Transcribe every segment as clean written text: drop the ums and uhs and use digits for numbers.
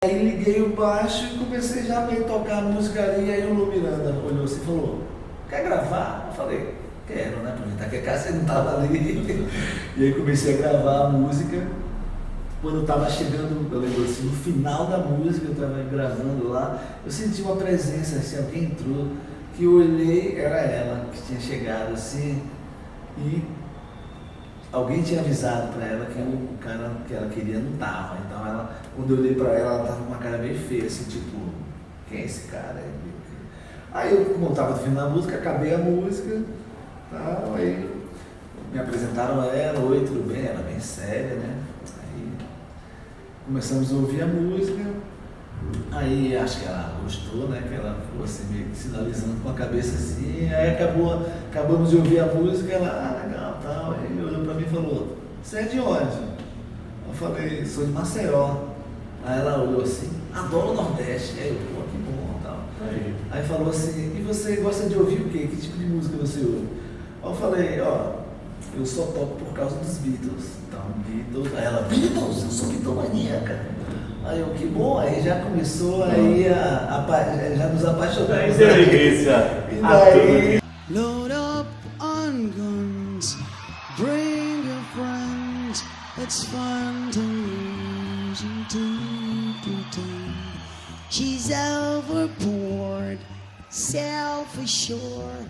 Aí liguei o baixo e comecei já a meio tocar a música ali, aí o Lu Miranda olhou assim e falou, quer gravar? Eu falei, quero, né? Aproveitar que a Cássia não estava ali. E aí comecei a gravar a música. Quando eu estava chegando, eu lembro assim, no final da música, eu estava gravando lá, eu senti uma presença, assim, alguém entrou, que eu olhei, era ela, que tinha chegado assim, e alguém tinha avisado para ela que o cara que ela queria não tava. Então ela, quando eu olhei para ela, ela tava com uma cara meio feia, assim, tipo, quem é esse cara? Aí eu, como eu tava no final da música, acabei a música, tal, aí me apresentaram a ela, oi, tudo bem? Ela bem séria, né? Aí começamos a ouvir a música, aí acho que ela gostou, né? Que ela ficou assim, meio que sinalizando com a cabeça assim, aí acabamos de ouvir a música, ela, ah, legal, tal, aí olhou pra mim e falou, você é de onde? Eu falei, sou de Maceió. Aí ela olhou assim, adoro o Nordeste, aí eu, pô, que bom, tal. Aí falou assim, e você gosta de ouvir o quê? Que tipo de música você ouve? Aí eu falei, ó, eu só toco por causa dos Beatles. Então, Beatles, aí ela, Beatles, eu sou bitomaníaca. Aí eu, que bom, aí já começou aí já nos apaixonamos. Aí você regressa E a daí, tudo. Load up on guns, bring your friends. It's fun to lose and to pretend. She's overboard, self-assured.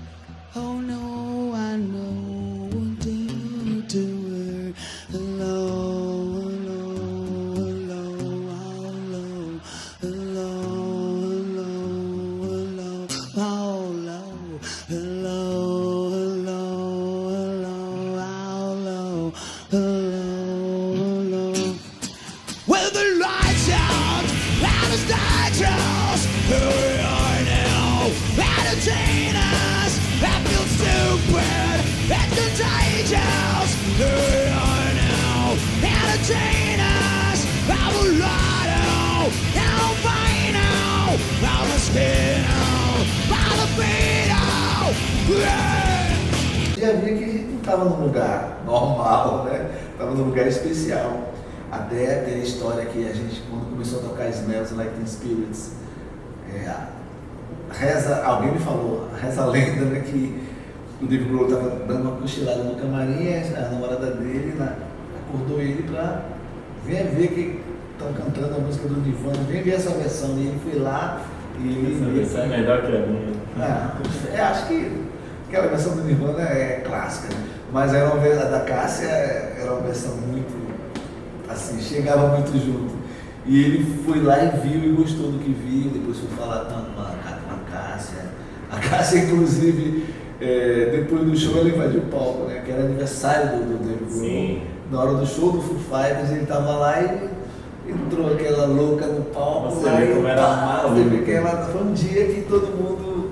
Oh no, I know what to do to her. Hello, hello, hello, hello, hello, hello, hello, how low, hello, hello, hello, how low, hello, hello. With the lights out and the stage shows, here we are now, entertain us. I feel stupid, it's contagious. Here we are now, entertain us. I will lie now, I'll find out. I'm a skin out, by the feet out. Yeah. já via que a gente não estava num lugar normal, né? Estava num lugar especial. Até ter a história que a gente, quando começou a tocar Smells Like Teen Spirits, alguém me falou, reza a lenda, né, que o Dave Grohl estava dando uma cochilada no camarim e a namorada dele acordou ele para vir ver que estão cantando a música do Nirvana, vem ver essa versão. E ele foi lá e Essa versão é melhor que a minha. acho que aquela versão do Nirvana é clássica, né? Mas era uma versão da Cássia, era uma versão muito assim, chegava muito junto. E ele foi lá e viu e gostou do que viu, depois foi falar com a Cássia. A Cássia, inclusive, depois do show ela invadiu o palco, né? Que era aniversário do Dave Grohl. Na hora do show do Foo Fighters, ele estava lá e entrou aquela louca no palco. Você vê como era maluco. Foi um dia que todo mundo,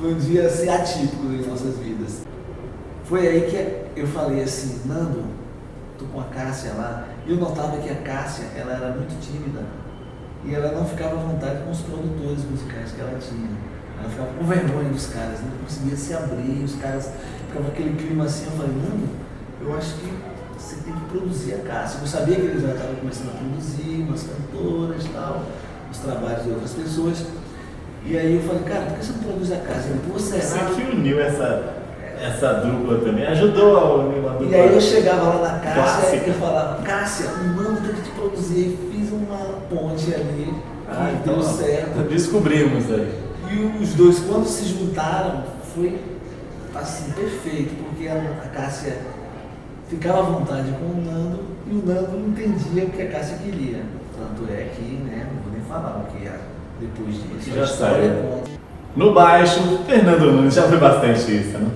foi um dia assim, atípico em nossas vidas. Foi aí que eu falei assim, Nando, tô com a Cássia lá, e eu notava que a Cássia, ela era muito tímida e ela não ficava à vontade com os produtores musicais que ela tinha. Ela ficava com vergonha dos caras, não conseguia se abrir, os caras ficavam aquele clima assim. Eu falei, Nando, eu acho que você tem que produzir a Cássia. Eu sabia que eles já estavam começando a produzir umas cantoras e tal, os trabalhos de outras pessoas. E aí eu falei, cara, por que você não produz a Cássia? Ele, pô, será? Você que uniu essa dupla também, ajudou a unir uma dupla. E aí eu chegava lá na Cássia clássica. e eu falava, Cássia, o Nando tem que te produzir. Fiz uma ponte ali, que deu certo. Descobrimos aí. E os dois, quando se juntaram, foi assim, perfeito, porque a Cássia ficava à vontade com o Nando e o Nando entendia o que a Cássia queria. Tanto é que, né, não vou nem falar o que é depois disso. Já a história saiu. conta. No baixo, Fernando Nunes já foi bastante isso, né?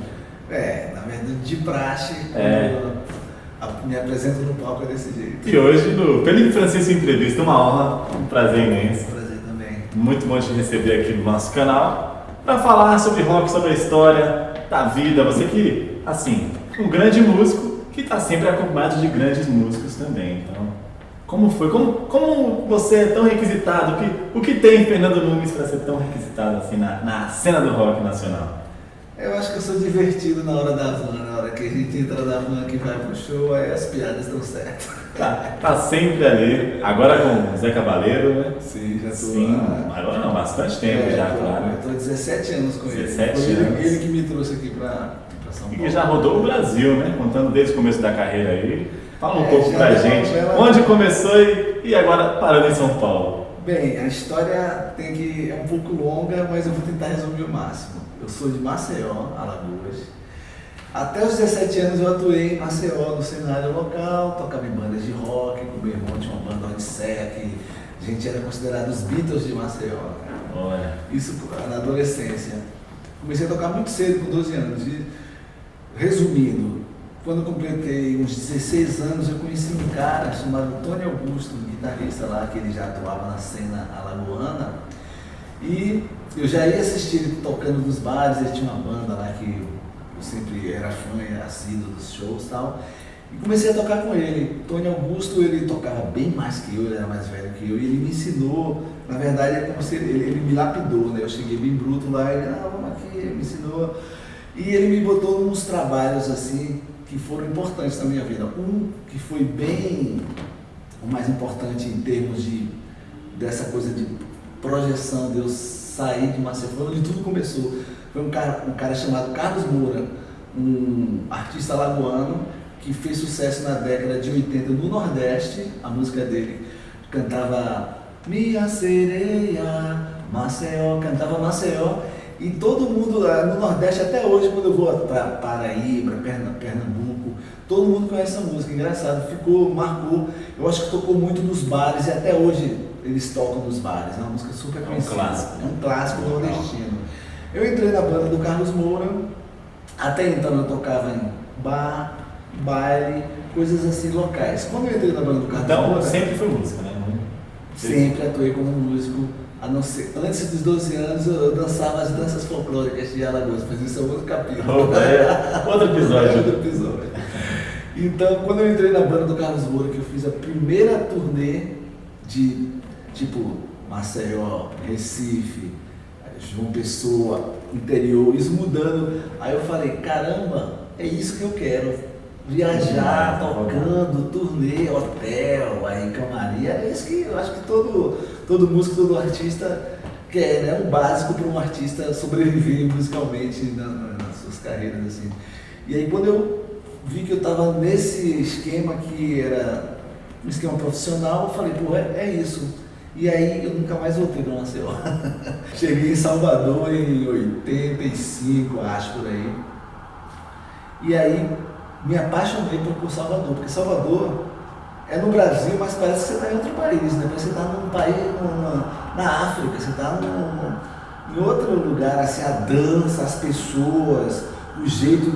Na verdade, de praxe, quando eu me apresento no palco é desse jeito. E hoje, no Felipe Francisco Entrevista, uma honra, um prazer imenso. Prazer também. Muito bom te receber aqui no nosso canal para falar sobre rock, sobre a história da vida. Você que, assim, um grande músico que está sempre acompanhado de grandes músicos também. Então, como foi? Como você é tão requisitado? O que tem Fernando Nunes para ser tão requisitado assim na cena do rock nacional? Eu acho que eu sou divertido na hora da van, na hora que a gente entra na van que vai pro show, aí as piadas dão certo. Tá sempre ali. Agora com o Zé Cabaleiro, né? Sim, já tô Sim, lá. agora não, bastante tempo já, claro. Eu tô há 17 anos com ele. 17 Foi anos. ele que me trouxe aqui pra São E Paulo. já rodou o Brasil, né? Contando desde o começo da carreira aí. Fala um pouco já pra deu uma gente. bela- Onde começou e agora parando em São Paulo. Bem, a história é um pouco longa, mas eu vou tentar resumir o máximo. Eu sou de Maceió, Alagoas. Até os 17 anos eu atuei em Maceió no cenário local, tocava em bandas de rock, com meu irmão tinha uma banda Odisseia, que a gente era considerado os Beatles de Maceió. Olha. Isso na adolescência. Comecei a tocar muito cedo, com 12 anos. E, resumindo, quando eu completei uns 16 anos, eu conheci um cara chamado Tony Augusto, um guitarrista lá, que ele já atuava na cena alagoana. E eu já ia assistir ele tocando nos bares, ele tinha uma banda lá que eu sempre era fã e assíduo dos shows e tal. E comecei a tocar com ele. Tony Augusto, ele tocava bem mais que eu, ele era mais velho que eu, e ele me ensinou, na verdade é como se ele me lapidou, né? Eu cheguei bem bruto lá, ele, vamos aqui, ele me ensinou. E ele me botou nos trabalhos assim, que foram importantes na minha vida. Um que foi bem o mais importante em termos dessa coisa de projeção, de eu sair de Maceió, foi onde tudo começou. Foi um cara chamado Carlos Moura, um artista alagoano que fez sucesso na década de 80 no Nordeste. A música dele cantava Minha Sereia, Maceió, cantava Maceió. E todo mundo lá no Nordeste, até hoje, quando eu vou para Paraíba, Pernambuco, todo mundo conhece essa música. Engraçado, marcou. Eu acho que tocou muito nos bares e até hoje eles tocam nos bares. É uma música super conhecida. Clássico. É um clássico nordestino. Eu entrei na banda do Carlos Moura. Até então eu tocava em bar, baile, coisas assim locais. Quando eu entrei na banda do Carlos Então, Moura, sempre foi música, né? sempre atuei como músico. A não ser, antes dos 12 anos eu dançava as danças folclóricas de Alagoas, mas isso é outro capítulo. Outro episódio. Outro episódio. Então, quando eu entrei na banda do Carlos Moura, que eu fiz a primeira turnê de tipo Maceió, Recife, João Pessoa, interior, isso mudando, aí eu falei, caramba, é isso que eu quero. Viajar, tocando, turnê, hotel, aí camarim, é isso que eu acho que todo músico, todo artista quer, né? Um básico para um artista sobreviver musicalmente nas suas carreiras, assim. E aí quando eu vi que eu estava nesse esquema que era um esquema profissional, eu falei, pô, é isso. E aí eu nunca mais voltei para Maceió. Cheguei em Salvador em 85, acho, por aí. E aí me apaixonei por Salvador, porque Salvador é no Brasil, mas parece que você está em outro país, né? Parece que você está num país, na África, você está em outro lugar, assim, a dança, as pessoas, o jeito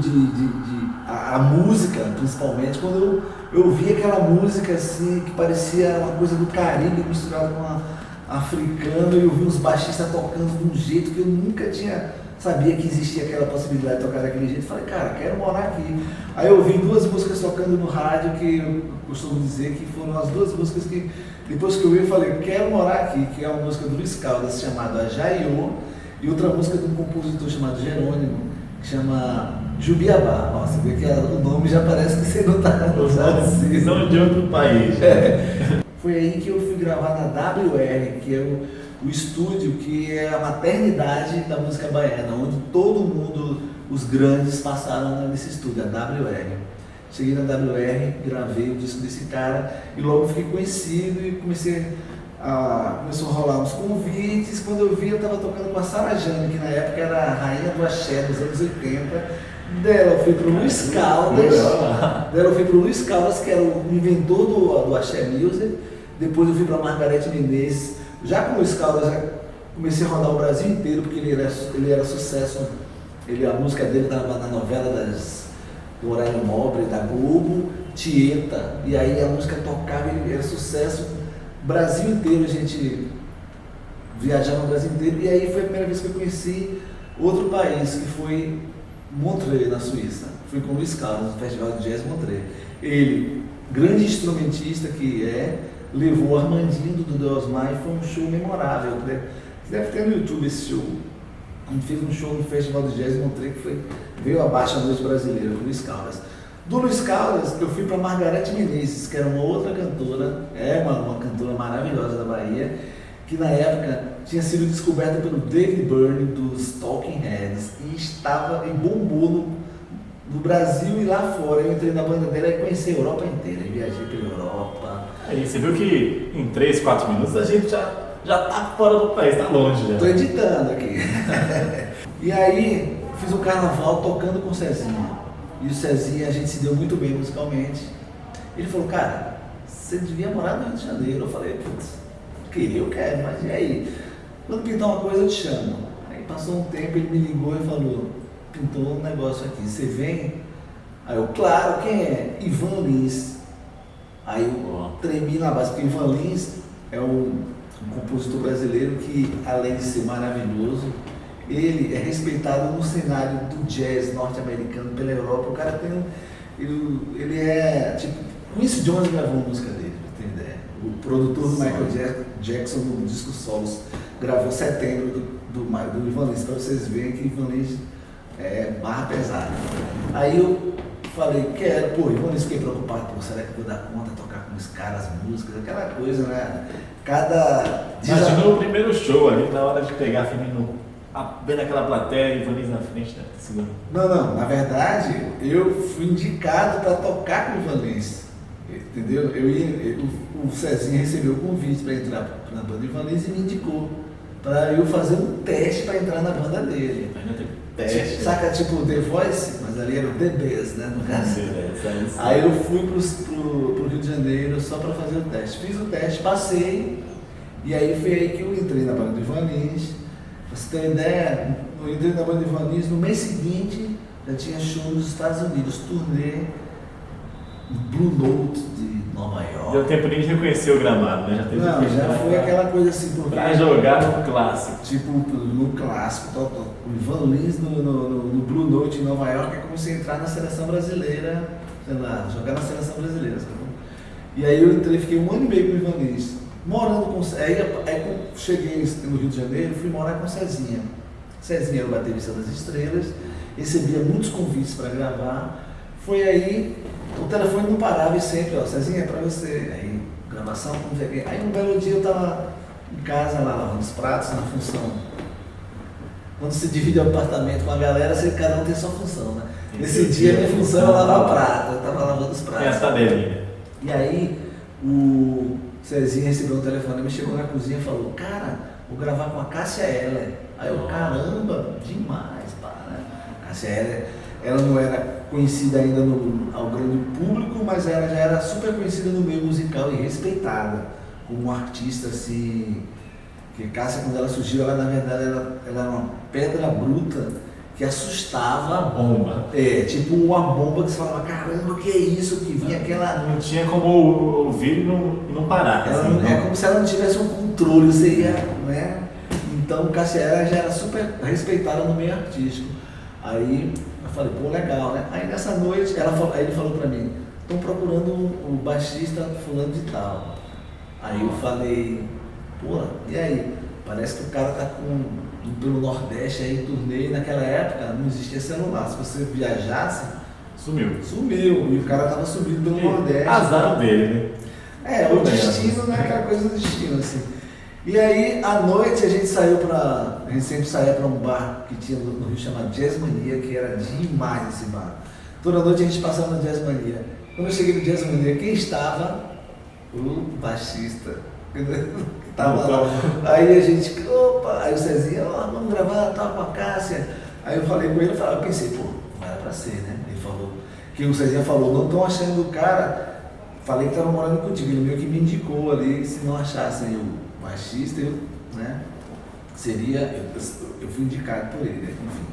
a música, principalmente, quando eu vi aquela música assim, que parecia uma coisa do Caribe misturada com a africana, e eu vi uns baixistas tocando de um jeito que eu nunca sabia que existia aquela possibilidade de tocar daquele jeito. Falei, cara, quero morar aqui. Aí eu ouvi duas músicas tocando no rádio que eu costumo dizer que foram as duas músicas que, depois que eu ouvi, eu falei, quero morar aqui, que é uma música do Luiz Caldas chamada Jaiô, e outra música de um compositor chamado Jerônimo, que chama Jubiabá. Nossa, você vê que o nome já parece que você não está assim. São de outro país. Foi aí que eu fui gravar na WR, que é o estúdio que é a maternidade da música baiana, onde todo mundo, os grandes, passaram nesse estúdio, a WR. Cheguei na WR, gravei o disco desse cara e logo fiquei conhecido e começou a rolar uns convites. Quando eu vi, eu estava tocando com a Sara Jane, que na época era a rainha do axé dos anos 80. Dela eu fui pro Luiz Caldas, que era o inventor do axé music. Depois eu fui para Margareth Menezes. Já com o Luiz Caldas, já comecei a rodar o Brasil inteiro, porque ele era sucesso. A música dele estava na novela do Horário Nobre, da Globo, Tieta. E aí a música tocava, ele era sucesso. Brasil inteiro, a gente viajava no Brasil inteiro. E aí foi a primeira vez que eu conheci outro país, que foi Montreux, na Suíça. Fui com o Luiz Caldas, no Festival de Jazz Montreux. Ele, grande instrumentista que levou o Armandinho do Dudu Osmar e foi um show memorável. Deve ter no YouTube esse show. quando fiz um show no Festival de Jazz, encontrei que veio abaixo a noite brasileira, com o Luiz Caldas. Do Luiz Caldas, eu fui para Margareth Menezes, que era uma outra cantora, uma cantora maravilhosa da Bahia, que na época tinha sido descoberta pelo David Byrne dos Talking Heads e estava em bombou no Brasil e lá fora. Eu entrei na banda dela e conheci a Europa inteira, eu viajei pela Europa. Aí você viu que em 3, 4 minutos a gente já tá fora do país, tá longe já. Estou editando aqui. E aí fiz um carnaval tocando com o Cezinha. E o Cezinha, a gente se deu muito bem musicalmente. Ele falou, cara, você devia morar no Rio de Janeiro. Eu falei, putz, eu quero, mas e aí? Quando pintar uma coisa eu te chamo. Aí passou um tempo, ele me ligou e falou, pintou um negócio aqui, você vem? Aí eu, claro, quem é? Ivan Lins. Aí eu tremi na base, porque Ivan Lins é um compositor brasileiro que, além de ser maravilhoso, ele é respeitado no cenário do jazz norte-americano pela Europa. O cara tem ele é tipo, Quincy Jones gravou a música dele, pra ter ideia. O produtor do Michael Jackson no disco Solos gravou Setembro do Ivan Lins, para vocês verem que Ivan Lins é barra pesada. Aí eu falei, Ivan Lins, fiquei preocupado, será que eu vou dar conta de tocar com os caras as músicas, aquela coisa, né? Imagina o primeiro show ali, na hora de pegar Firmino, vendo aquela plateia e Ivan Lins na frente, né? Não, na verdade, eu fui indicado para tocar com o Ivan Lins, entendeu? O Cezinha recebeu o convite para entrar na banda do Ivan Lins e me indicou para eu fazer um teste para entrar na banda dele. Teste. Saca, tipo The Voice, mas ali era o The Best, né, no caso. Aí eu fui pro Rio de Janeiro só para fazer o teste. Fiz o teste, passei, e aí foi aí que eu entrei na banda do Ivan Lins. Pra você ter uma ideia, eu entrei na banda do Ivan Lins, no mês seguinte já tinha show nos Estados Unidos, turnê Blue Note de Nova York. Deu tempo nem de reconhecer o gramado, né? Já foi aquela coisa assim, pra jogar no clássico. Tipo, no clássico, o Ivan Lins no Blue Note em Nova York, eu comecei a entrar na seleção brasileira, sei lá, jogar na seleção brasileira, sabe? E aí eu entrei, fiquei 1 ano e meio com o Ivan Lins, morando com... Aí quando cheguei no Rio de Janeiro, fui morar com o Cezinha. Cezinha era o baterista das Estrelas, recebia muitos convites para gravar. Foi aí, o telefone não parava e sempre, Cezinha, é para você. Aí, gravação, vamos ver aqui. Aí um belo dia eu estava em casa lá, lavando os pratos, na função. Quando se divide o apartamento com a galera, cada um tem sua função, né? Nesse dia minha função era lavar prato, eu estava lavando os pratos. Tem essa tabelinha. E aí, o Cezinha recebeu um telefone, me chegou na cozinha e falou, cara, vou gravar com a Cássia Eller. Aí eu, caramba, demais, né? Cássia Eller, ela não era conhecida ainda ao grande público, mas ela já era super conhecida no meio musical e respeitada como uma artista assim, que Cássia, quando ela surgiu, ela na verdade ela era uma pedra bruta que assustava. Uma bomba. Tipo uma bomba que você falava, caramba, o que é isso? Que vinha aquela... Não tinha como ouvir e não parar. Assim, é como se ela não tivesse um controle, você ia, né? Então Cássia Eller já era super respeitada no meio artístico. Aí eu falei, pô, legal, né? Aí nessa noite, aí ele falou pra mim, estão procurando o baixista fulano de tal. Aí eu falei, pô, e aí? Parece que o cara tá pelo Nordeste aí, turnê, e naquela época não existia celular. Se você viajasse, Sumiu. E o cara tava subindo pelo Nordeste. Azar dele, né? O destino, né? Aquela coisa do destino, assim. E aí, à noite, a gente sempre saía para um bar que tinha no Rio chamado Jazz Mania, que era demais esse bar. Toda noite a gente passava no Jazz Mania. Quando eu cheguei no Jazz Mania, quem estava? O baixista. Tava lá. Aí a gente, opa, aí o Cezinha, vamos gravar, tava com a Cássia. Aí eu falei com ele, eu pensei, pô, não era pra ser, né? Ele falou, que o Cezinha falou, não estão achando o cara, falei que tava morando contigo, ele meio que me indicou ali, se não achassem o baixista, né? Eu fui indicado por ele, enfim.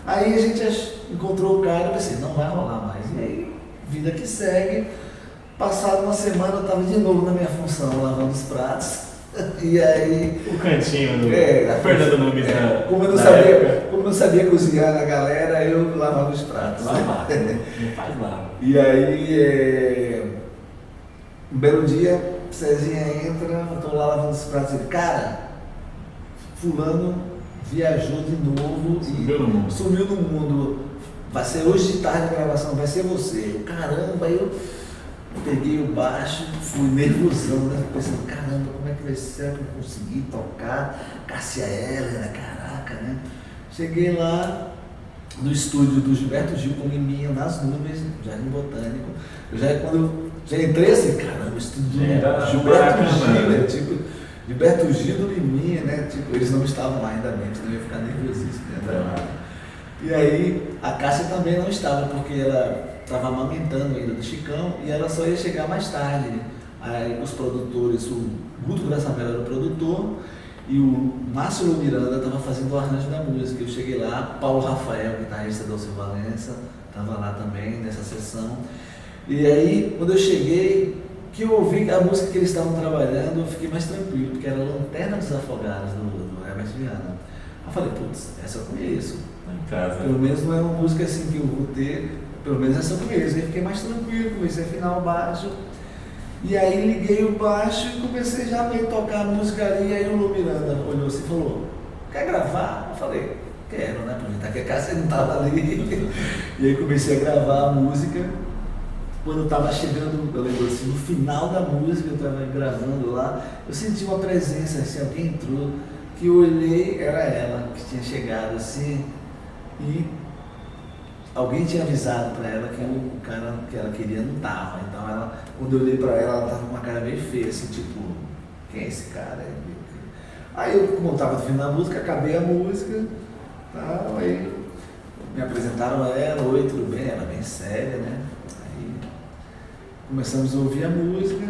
Aí a gente encontrou o cara, eu pensei, não vai rolar mais. E aí, vida que segue, passada uma semana eu tava de novo na minha função, lavando os pratos. E aí... O cantinho do Fernando Nunes como eu não sabia cozinhar na galera, eu lavava os pratos. Vai lá, não faz lá. E aí, um belo dia, Cezinha entra, eu tô lá lavando os pratos e ele, cara, fulano viajou de novo Sumiu no mundo. sumiu no mundo. Vai ser hoje de tarde a gravação, vai ser você. Caramba, aí eu peguei o baixo, fui nervosão, né? Pensando, caramba, como é que vai ser que eu consegui tocar? Cássia Eller, né? Caraca, né? Cheguei lá no estúdio do Gilberto Gil com Liminha nas nuvens, Jardim Botânico. Quando eu já entrei assim, caramba, o estúdio do Gilberto Gil, né? Tipo, Gilberto Gil do Liminha, né? Tipo, eles não estavam lá ainda bem, senão eu ia ficar nervosíssimo, né? E aí a Cássia também não estava, porque ela estava amamentando ainda do Chicão e ela só ia chegar mais tarde. Aí os produtores, o Guto Graçamel era o produtor e o Márcio Miranda estava fazendo o arranjo da música. Eu cheguei lá, Paulo Rafael, guitarrista da Alceu Valença, estava lá também nessa sessão. E aí, quando eu cheguei, que eu ouvi a música que eles estavam trabalhando, eu fiquei mais tranquilo, porque era Lanterna dos Afogados, do Herbert Viana. Aí eu falei, putz, essa eu conheço. Em casa. Pelo menos não é uma música assim que eu vou ter, pelo menos essa eu conheço. Aí fiquei mais tranquilo, comecei a afinar o baixo. E aí liguei o baixo e comecei já a meio tocar a música ali. E aí o Lu Miranda olhou assim e falou, quer gravar? Eu falei, quero, né? Aproveitar que a Cássia não estava ali. E aí comecei a gravar a música. Quando estava chegando, eu lembro assim, no final da música, eu estava gravando lá, eu senti uma presença, assim, alguém entrou, que eu olhei, era ela que tinha chegado assim, e alguém tinha avisado para ela que o cara que ela queria não estava. Então ela, quando eu olhei para ela estava com uma cara meio feia, assim, tipo, quem é esse cara? Aí eu, como eu estava no fim da música, acabei a música, tal, aí me apresentaram a ela, oi, tudo bem? Ela bem séria, né? Começamos a ouvir a música,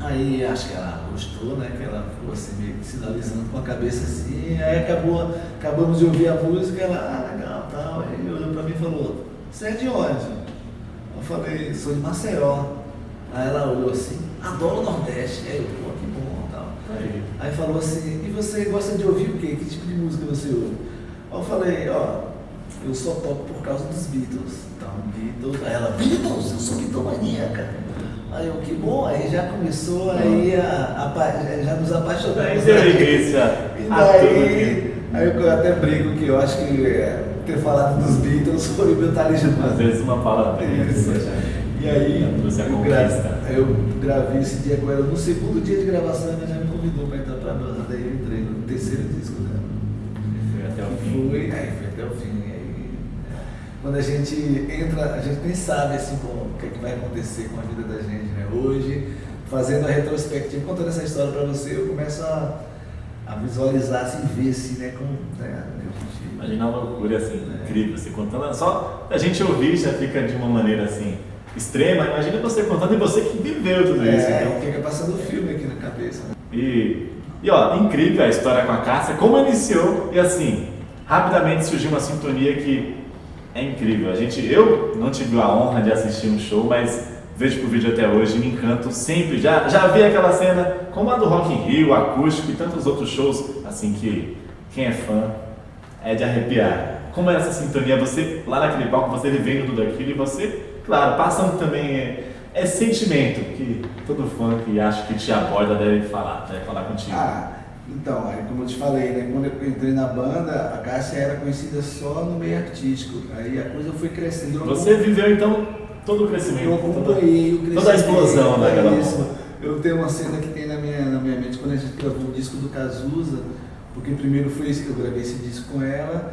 aí acho que ela gostou, né? Que ela ficou assim meio que sinalizando com a cabeça assim, aí acabamos de ouvir a música, ela, legal, tal, aí olhou pra mim e falou, você é de onde? Eu falei, sou de Maceió. Aí ela olhou assim, adoro o Nordeste, aí eu, pô, que bom, tal. Aí falou assim, e você gosta de ouvir o quê? Que tipo de música você ouve? Aí eu falei, ó, eu só toco por causa dos Beatles. Então, Beatles, aí ela, Beatles, eu sou bitomaníaca. Aí eu, que bom, aí já começou, aí já nos apaixonamos. E daí, aí eu até brinco que eu acho que ter falado dos Beatles foi o meu talismã. Às vezes uma palavra isso. E aí eu gravei esse dia com ela, no segundo dia de gravação ela já me convidou para entrar para a banda, daí eu entrei no terceiro disco dela. Foi até o fim. Foi até o fim. Quando a gente entra, a gente nem sabe assim, bom, o que, é que vai acontecer com a vida da gente, né? Hoje, fazendo a retrospectiva, contando essa história para você, eu começo a visualizar, assim, ver assim, né? Como, né? Imagina uma loucura assim, incrível, você contando, só a gente ouvir já fica de uma maneira assim, extrema, imagina você contando e você que viveu tudo isso. Então fica passando filme aqui na cabeça, né? E ó, incrível a história com a Cássia, como iniciou, e assim, rapidamente surgiu uma sintonia que é incrível. Eu não tive a honra de assistir um show, mas vejo por vídeo até hoje e me encanto sempre. Já vi aquela cena, como a do Rock in Rio, acústico e tantos outros shows, assim que quem é fã é de arrepiar. Como é essa sintonia, você lá naquele palco, você vivendo tudo aquilo e você, claro, passando também é sentimento que todo fã que acha que te aborda deve falar contigo. Então, aí como eu te falei, né, quando eu entrei na banda, a Cássia era conhecida só no meio artístico, aí a coisa foi crescendo. Você viveu então todo o crescimento, eu acompanhei o crescimento, toda a explosão daquela música. Eu tenho uma cena que tem na minha mente quando a gente gravou o disco do Cazuza, porque primeiro foi esse que eu gravei esse disco com ela,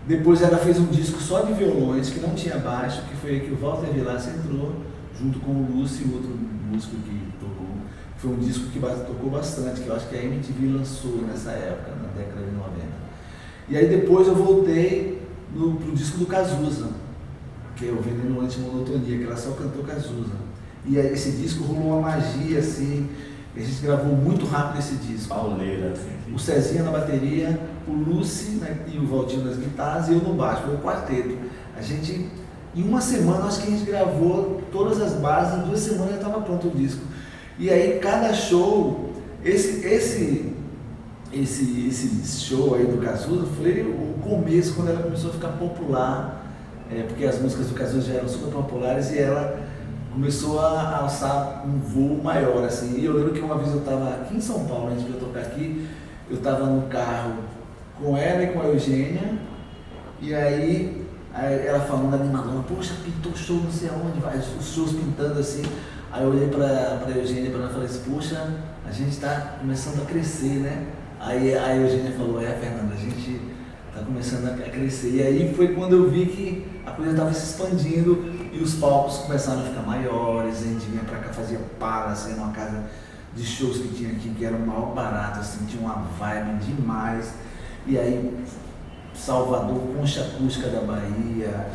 depois ela fez um disco só de violões, que não tinha baixo, que foi aí que o Walter Vilas entrou, junto com o Lúcio, outro músico que tocou. Foi um disco que tocou bastante, que eu acho que a MTV lançou nessa época, na década de 90. E aí depois eu voltei pro disco do Cazuza, que é o Veneno Antimonotonia, que ela só cantou Cazuza. E aí esse disco rolou uma magia, assim, a gente gravou muito rápido esse disco. Pauleira, assim. O Cezinha na bateria, o Lucy, né, e o Valtinho nas guitarras e eu no baixo, foi o quarteto. A gente, em uma semana, acho que a gente gravou todas as bases, em 2 semanas já estava pronto o disco. E aí cada show, esse show aí do Cazuza foi o começo, quando ela começou a ficar popular, porque as músicas do Cazuza já eram super populares e ela começou a alçar um voo maior, assim. E eu lembro que uma vez eu estava aqui em São Paulo, a gente veio tocar aqui, eu estava no carro com ela e com a Eugênia, e aí ela falando animadora, poxa, pintou show não sei aonde, os shows pintando assim. Aí eu olhei pra Eugênia e falei assim, poxa, a gente está começando a crescer, né? Aí a Eugênia falou, Fernanda, a gente está começando a crescer. E aí foi quando eu vi que a coisa estava se expandindo e os palcos começaram a ficar maiores, a gente vinha pra cá, fazia Palace, era uma casa de shows que tinha aqui, que era o maior barato, assim, tinha uma vibe demais. E aí, Salvador, Concha Acústica da Bahia,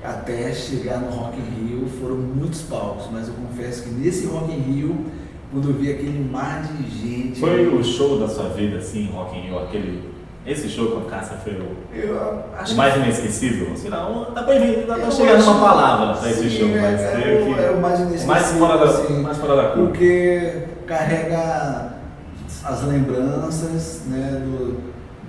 até chegar no Rock in Rio, foram muitos palcos, mas eu confesso que nesse Rock in Rio, quando eu vi aquele mar de gente... Foi o show da sua vida, assim, Rock in Rio, esse show com a Cássia foi o mais inesquecível? Assim, não, dá pra chegar numa palavra pra esse show, mas é o mais inesquecível, mais fora da curva. Porque carrega as lembranças, né,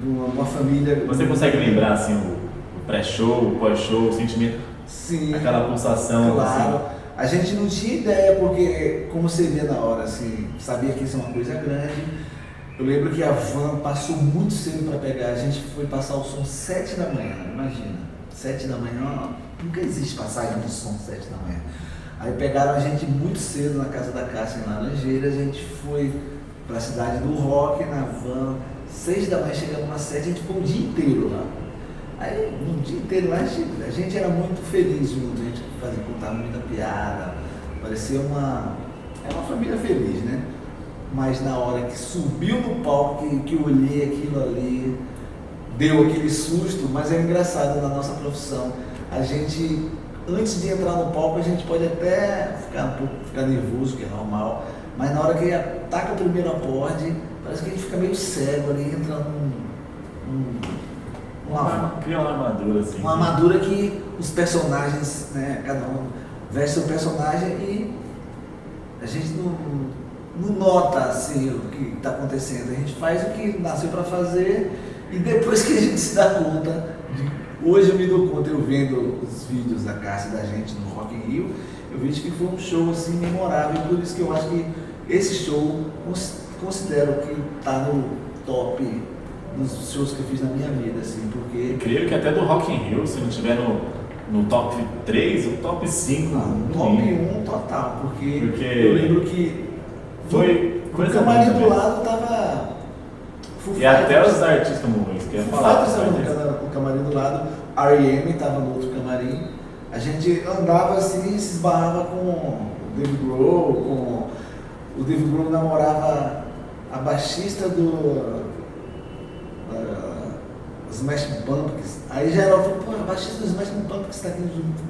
de uma família... Você consegue lembrar, assim, o pré-show, o pós-show, o sentimento? Sim. Aquela pulsação, claro. assim. A gente não tinha ideia, porque como você via na hora, assim, sabia que isso é uma coisa grande. Eu lembro que a van passou muito cedo para pegar, a gente foi passar o som 7 da manhã, imagina, 7 da manhã, nunca existe passagem de som 7 da manhã. Aí pegaram a gente muito cedo na casa da Cássia em Laranjeiras, a gente foi para a cidade do rock na van, 6 da manhã chegamos às 7, a gente ficou o dia inteiro lá. Aí, no dia inteiro lá, a gente era muito feliz junto, a gente contava muita piada, parecia uma família feliz, né? Mas na hora que subiu no palco, que eu olhei aquilo ali, deu aquele susto, mas é engraçado na nossa profissão. A gente, antes de entrar no palco, a gente pode até ficar nervoso, que é normal, mas na hora que ataca o primeiro acorde, parece que a gente fica meio cego ali, entra cria uma armadura, assim. Uma armadura que os personagens, né, cada um veste seu personagem e a gente não nota assim o que está acontecendo. A gente faz o que nasceu para fazer e depois que a gente se dá conta, hoje eu me dou conta, eu vendo os vídeos da Cássia e da gente no Rock in Rio, eu vejo que foi um show assim memorável, por isso que eu acho que esse show considero que está no top dos shows que eu fiz na minha vida, assim, porque... Eu creio que até do Rock in Rio, se não tiver no top 3 ou top 5. No top 1 total, porque eu lembro que foi o camarim do lado tava... E até os artistas comuns, que ia falar. No camarim do lado, R.E.M. estava no outro camarim, a gente andava assim e se esbarrava com o Dave Grohl, o Dave Grohl namorava a baixista do Smashing Pumpkins, aí já era, pô, a baixista do Smashing Pumpkins está aqui junto.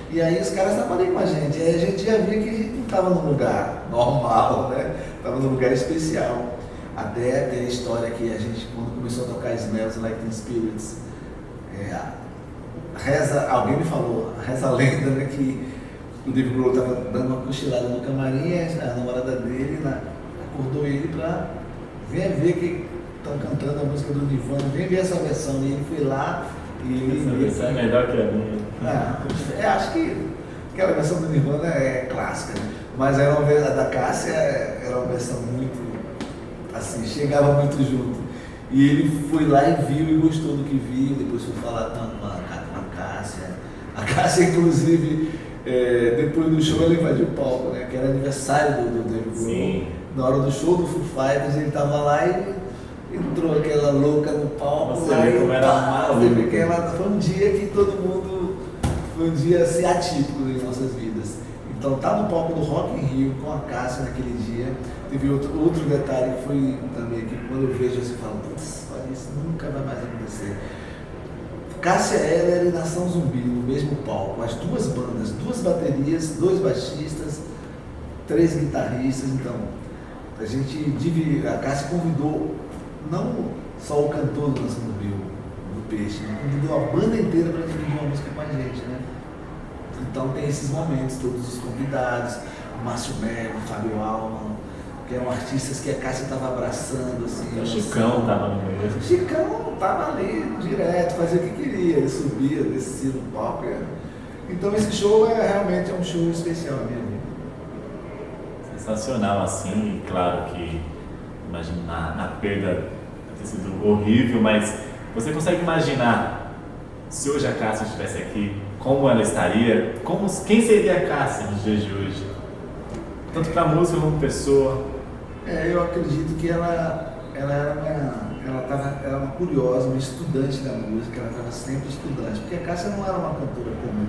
E aí os caras estavam ali com a gente, aí a gente já via que a gente não estava num lugar normal, né? Estava num lugar especial. Até tem a história que a gente, quando começou a tocar Smells Like Teen Spirits, alguém me falou, reza a lenda, né, que o Dave Grohl estava dando uma cochilada no camarim e a namorada dele acordou ele para ver que estão cantando a música do Nirvana, vem ver essa versão. E ele foi lá e ele... Essa versão é melhor que a minha. Acho que aquela versão do Nirvana é clássica, né? Mas a da Cássia era uma versão muito, assim, chegava muito junto. E ele foi lá e viu e gostou do que viu, depois foi falar tanto com a Cássia. A Cássia, inclusive, depois do show ela invadiu o palco, né? Que era aniversário do Dave Grohl. Na hora do show do Foo Fighters, ele estava lá e entrou aquela louca no palco. Você vê como era maluco. Foi um dia que todo mundo... Foi um dia assim, atípico em nossas vidas. Então, tá no palco do Rock in Rio com a Cássia naquele dia. Teve outro detalhe que foi também que quando eu vejo assim, eu falo, putz, olha, isso nunca vai mais acontecer. Cássia era em Nação Zumbi, no mesmo palco, as duas bandas, 2 baterias, 2 baixistas, 3 guitarristas. Então, a Cássia convidou não só o cantor do Nação Zumbi, do Peixe, né? Convidou a banda inteira para dividir uma música com a gente, né? Então tem esses momentos, todos os convidados, o Márcio Melo, o Fábio Alman, que eram artistas que a Cássia estava abraçando, assim. O Chicão estava no meio. O Chicão estava ali, direto, fazia o que queria, ele subia, descia no palco. Então esse show realmente é um show especial na minha vida. Sensacional, assim, e claro que, imagina, na perda ter sido horrível, mas você consegue imaginar se hoje a Cássia estivesse aqui, como ela estaria, quem seria a Cássia nos dias de hoje? Tanto para música como pessoa. Eu acredito que ela era uma curiosa, uma estudante da música, ela estava sempre estudante, porque a Cássia não era uma cantora comum,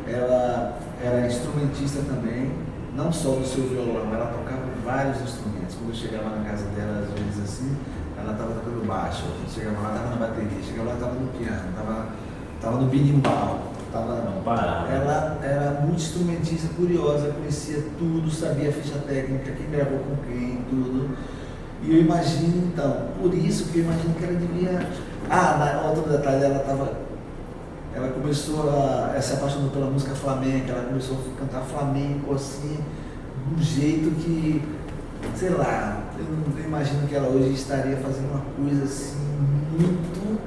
ela era instrumentista também, não só do seu violão, ela tocava vários instrumentos. Quando eu chegava na casa dela, às vezes assim, ela estava tocando baixo, chegava lá, estava na bateria, chegava lá, estava no piano, estava no binimbau. Ela era muito instrumentista, curiosa, conhecia tudo, sabia a ficha técnica, quem gravou com quem, tudo. E eu imagino então, por isso que eu imagino que ela devia. Outro detalhe, ela começou a se apaixonar pela música flamenca, ela começou a cantar flamenco assim, de um jeito que, sei lá, eu imagino que ela hoje estaria fazendo uma coisa assim, muito,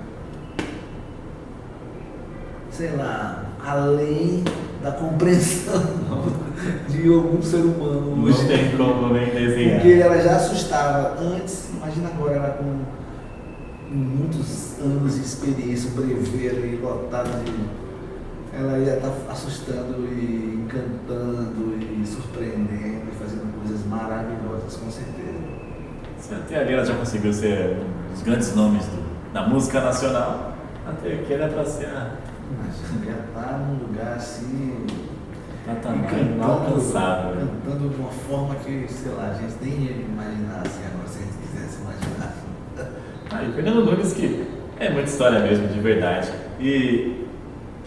sei lá, além da compreensão de algum ser humano. Não tem como nem desenhar. Porque ela já assustava antes, imagina agora ela com muitos anos de experiência, um breveiro e lotado de. Ela ia estar assustando e encantando e surpreendendo e fazendo coisas maravilhosas, com certeza. Até ali ela já conseguiu ser um dos grandes nomes da música nacional. Até aqui era para ser Imagina, já está num lugar assim, inalcançável. Cantando de uma forma que, sei lá, a gente nem ia imaginar assim agora, se a gente quisesse imaginar. E Fernando Nunes, que é muita história mesmo, de verdade. E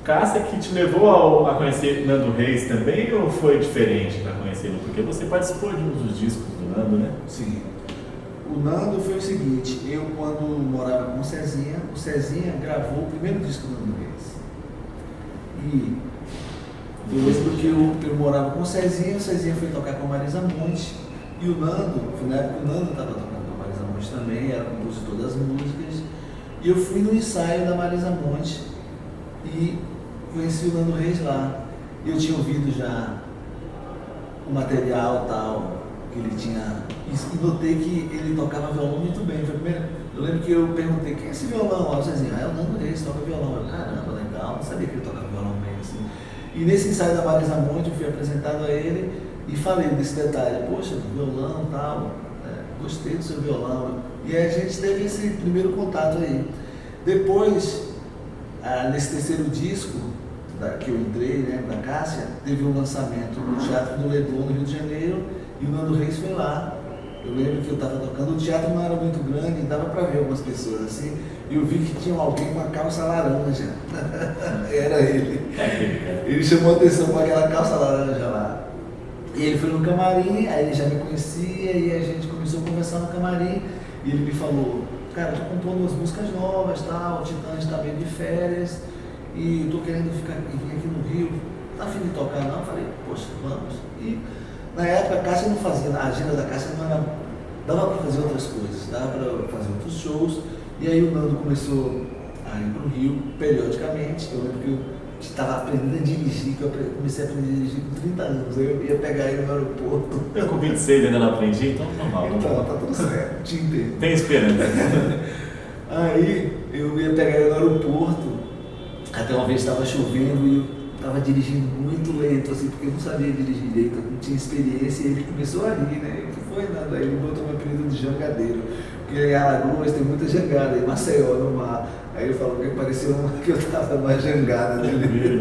Cássia, que te levou a conhecer Nando Reis também, ou foi diferente para conhecê-lo? Porque você participou de um dos discos do Nando, né? Sim. O Nando foi o seguinte, eu quando morava com o Cezinha gravou o primeiro disco do Nando Reis. E eu lembro que eu morava com o Cezinha foi tocar com a Marisa Monte, e o Nando, foi na época que o Nando estava tocando com a Marisa Monte também, era compositor das músicas, e eu fui no ensaio da Marisa Monte e conheci o Nando Reis lá. Eu tinha ouvido já o material tal que ele tinha, e notei que ele tocava violão muito bem. Eu lembro que eu perguntei, quem é esse violão? Aí o Cezinha, é o Nando Reis, toca violão. Eu, caramba, legal, não sabia que ele tocava violão bem assim. E nesse ensaio da Marisa Monte eu fui apresentado a ele e falei desse detalhe, poxa, violão e tal, gostei do seu violão. E aí a gente teve esse primeiro contato aí. Depois, nesse terceiro disco que eu entrei, né, da Cássia, teve um lançamento no Teatro do Leblon, no Rio de Janeiro, e o Nando Reis foi lá. Eu lembro que eu estava tocando, o teatro não era muito grande, dava para ver algumas pessoas assim, e eu vi que tinha alguém com a calça laranja. Era ele. Ele chamou a atenção com aquela calça laranja lá. E ele foi no camarim, aí ele já me conhecia, e a gente começou a conversar no camarim, e ele me falou, cara, eu tô compondo umas músicas novas, tal, o Titã está bem de férias, e tô querendo vir aqui no Rio, tá afim de tocar não? Eu falei, poxa, vamos. E na época a Cássia não fazia, a agenda da Cássia não era, dava para fazer outras coisas, dava para fazer outros shows, e aí o Nando começou a ir para o Rio periodicamente. Eu lembro que eu estava aprendendo a dirigir, que eu comecei a aprender a dirigir com 30 anos, aí eu ia pegar ele no aeroporto. Eu com 26 ainda não aprendi, então normal. Então, tá tudo certo, te entendo. Tem esperança. Aí eu ia pegar ele no aeroporto, até uma vez estava chovendo e eu estava dirigindo muito lento, assim, porque eu não sabia dirigir direito, eu não tinha experiência, e ele começou a rir, né? O que foi nada? Aí ele botou meu apelido de jangadeiro, porque em Alagoas tem muita jangada, em Maceió, no mar. Aí ele falou que parecia que eu estava numa jangada dele.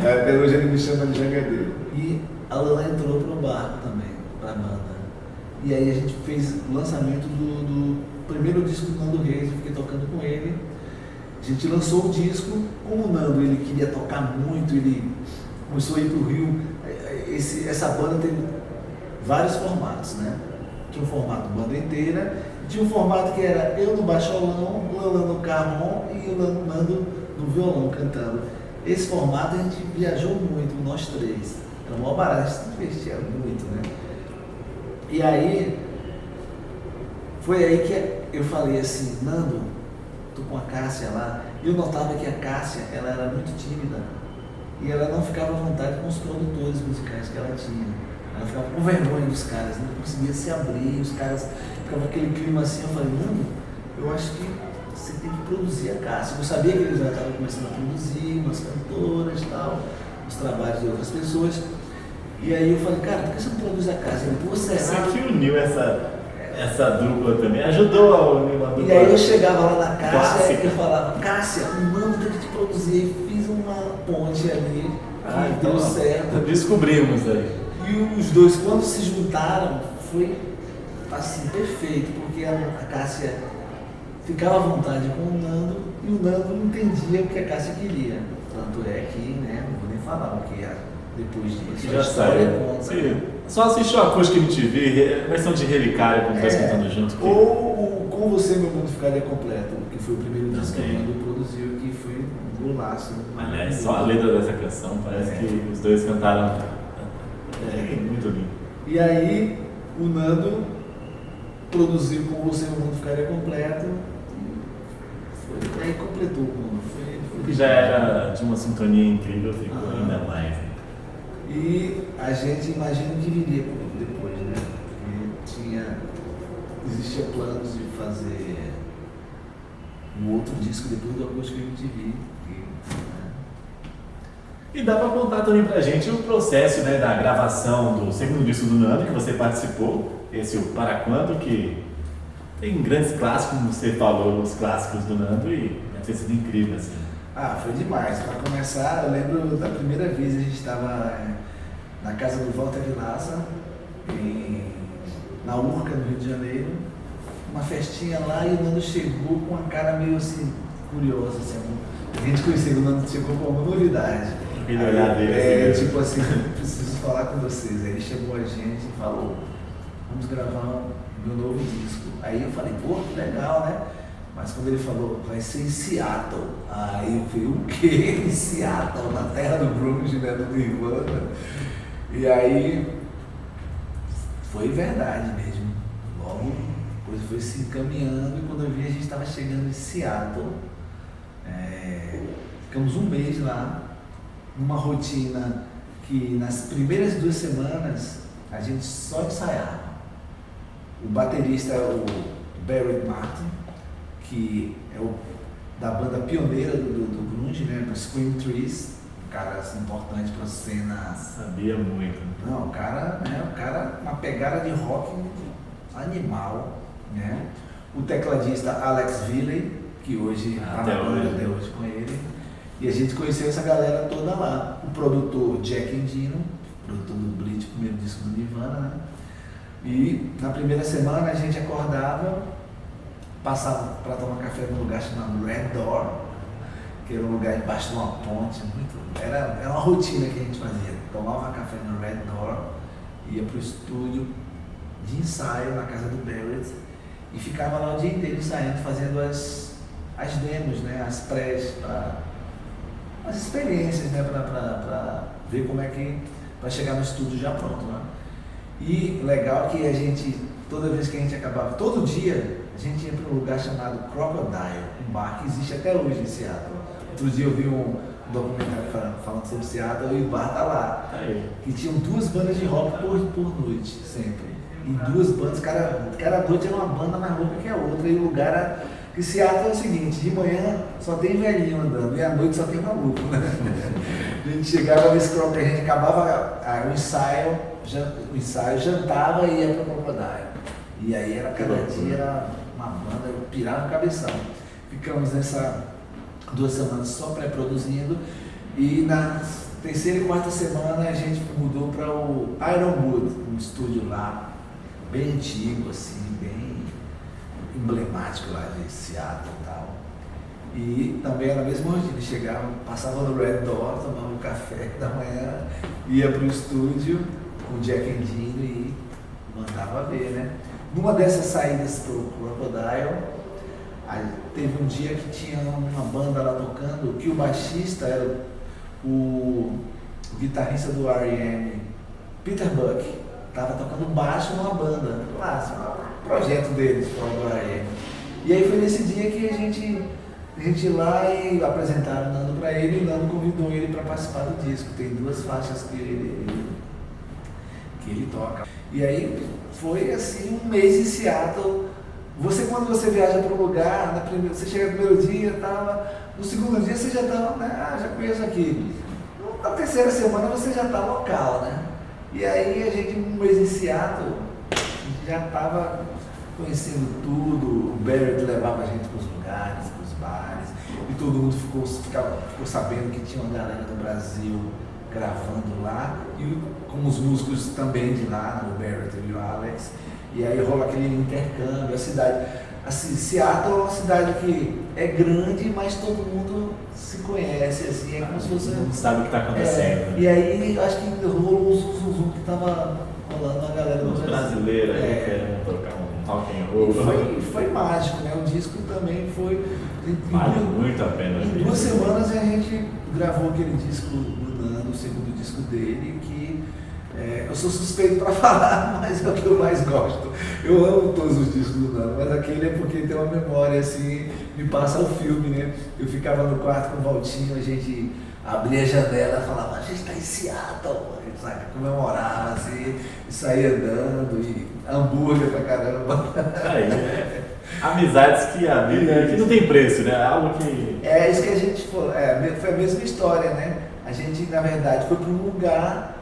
Aí até hoje ele me chama de jangadeiro. E a Lana entrou para o barco também, para a banda. E aí a gente fez o lançamento do primeiro disco do Nando Reis, eu fiquei tocando com ele. A gente lançou o disco, como o Nando ele queria tocar muito, ele começou a ir para o Rio. Essa banda teve vários formatos, né? Tinha um formato banda inteira, tinha um formato que era eu no baixolão, o Lana no carrom e o Nando no violão cantando. Esse formato a gente viajou muito, nós três. Era mó barato, a gente se divertia muito, né? E aí, foi aí que eu falei assim, Nando, tô com a Cássia lá, e eu notava que a Cássia, ela era muito tímida, e ela não ficava à vontade com os produtores musicais que ela tinha. Ela ficava com vergonha dos caras, não conseguia se abrir, os caras ficavam aquele clima assim. Eu falei, Nando, eu acho acho que você tem que produzir a Cássia. Eu sabia que eles já estavam começando a produzir umas cantoras e tal, os trabalhos de outras pessoas. E aí eu falei, cara, por que você não produz a Cássia? Ele, pô, Você será? que uniu essa dupla também, ajudou a unir uma dupla. E aí eu chegava lá na Cássia clássica. e eu falava, Cássia, o Nando tem que te produzir. Fiz uma ponte ali, que deu certo. Descobrimos aí. E os dois, quando se juntaram, foi assim, perfeito, porque a Cássia ficava à vontade com o Nando e o Nando não entendia o que a Cássia queria. Tanto é que, né, não vou nem falar o que é depois disso. Já saiu. Sim. Só assistiu a Acústica MTV, versão de Relicário, com os dois cantando junto. Ou o Com Você Meu Mundo Ficaria Completo, que foi o primeiro disco que o Nando produziu, que foi um golaço. Aliás, só a letra dessa canção, parece que os dois cantaram muito lindo. E aí o Nando produziu Com Você Meu Mundo Ficaria Completo. E aí completou o mundo. Que já era de uma sintonia incrível, ficou ainda mais. E a gente imagina que viria depois, né? Porque existia planos de fazer um outro disco depois do Acústica MTV. E dá para contar também pra gente o processo, né, da gravação do segundo disco do Nando, que você participou, esse o Para Quando, que tem grandes clássicos, como você falou, os clássicos do Nando, e deve ter sido incrível, assim. Ah, foi demais. Para começar, eu lembro da primeira vez a gente estava na casa do Walter Vilaça, na Urca, no Rio de Janeiro, uma festinha lá, e o Nando chegou com uma cara meio assim, curiosa, assim, a gente conhecia, o Nando chegou com alguma novidade. Aquele olhar dele, assim, tipo assim, preciso falar com vocês. Aí ele chamou a gente e falou, vamos gravar o meu novo disco. Aí eu falei, pô, que legal, né? Mas quando ele falou, vai ser em Seattle. Aí eu falei, o quê? Em Seattle, na terra do grunge, né, do Nirvana. E aí, foi verdade mesmo. Logo, a coisa foi se encaminhando, e quando eu vi, a gente estava chegando em Seattle. Ficamos um mês lá, numa rotina que nas primeiras 2 semanas a gente só ensaiava. O baterista é o Barry Martin, que é da banda pioneira do grunge, né, do Scream Trees, um cara assim, importante para a cena. Sabia muito. Não, o cara, uma pegada de rock animal, né? O tecladista Alex Villey, que hoje está na banda até hoje com ele. E a gente conheceu essa galera toda lá. O produtor Jack Endino, produtor do Bleach, primeiro disco do Nirvana, né? E na primeira semana a gente acordava, passava para tomar café num lugar chamado Red Door, que era um lugar embaixo de uma ponte. Era uma rotina que a gente fazia. Tomava café no Red Door, ia para o estúdio de ensaio na casa do Barrett e ficava lá o dia inteiro ensaiando, fazendo as demos, né? As prés, as experiências, né? Para ver como é que vai chegar no estúdio já pronto, né? E legal que a gente, toda vez que a gente acabava, todo dia, a gente ia para um lugar chamado Crocodile, um bar que existe até hoje em Seattle. Outro dia eu vi um documentário falando sobre Seattle e o bar tá lá. E tinham 2 bandas de rock por noite, sempre. E 2 bandas, cada noite era uma banda mais louca que a outra. E o lugar era... Que Seattle é o seguinte, de manhã só tem velhinho andando e à noite só tem maluco, né? A gente chegava nesse Crocodile, a gente acabava o ensaio, jantava e ia para o Crocodile. E aí era cada dia era uma banda, eu pirava no cabeção. Ficamos nessa 2 semanas só pré-produzindo, e na terceira e quarta semana a gente mudou para o Ironwood, um estúdio lá, bem antigo, assim, bem emblemático lá de Seattle e tal. E também era a mesma rotina, chegava, passava no Red Door, tomava um café da manhã, ia para o estúdio com o Jack Endino e mandava ver, né? Numa dessas saídas para o Crocodile, teve um dia que tinha uma banda lá tocando, que o baixista era o guitarrista do R.E.M., Peter Buck, estava tocando baixo numa banda, lá, assim, um projeto deles, do R.E.M. E aí foi nesse dia que a gente ia lá e apresentaram o Nando para ele, e o Nando convidou ele para participar do disco. Tem 2 faixas que ele toca. E aí foi assim um mês em Seattle, Você, quando você viaja para um lugar, você chega no primeiro dia, no segundo dia você já estava, né? Já conheço aqui. Na terceira semana você já está local, né? E aí a gente, um mês em Seattle, já estava conhecendo tudo. O Barrett levava a gente para os lugares, para os bares, e todo mundo ficou sabendo que tinha uma galera do Brasil gravando lá, e com os músicos também de lá, o Barrett e o Alex. E aí rola aquele intercâmbio, a cidade. Assim, Seattle é uma cidade que é grande, mas todo mundo se conhece, assim, é como se fosse. Todo mundo sabe o que está acontecendo. E aí acho que rolou um zum que tava rolando a galera do Os brasileiros aí querendo tocar um rock and roll. Foi mágico, né? O disco também foi. Vale muito a pena. Em 2 semanas a gente gravou aquele disco do Nando, o segundo disco dele, que eu sou suspeito para falar, mas é o que eu mais gosto. Eu amo todos os discos do Nando, mas aquele é porque tem uma memória assim, me passa o filme, né? Eu ficava no quarto com o Valtinho, a gente abria a janela e falava, a gente está em Seattle, sabe? Comemorava assim, e saía andando, e hambúrguer pra caramba. Aí, amizades que a vida que não tem preço, né? Algo que. É isso que a gente falou, foi a mesma história, né? A gente, na verdade, foi para um lugar,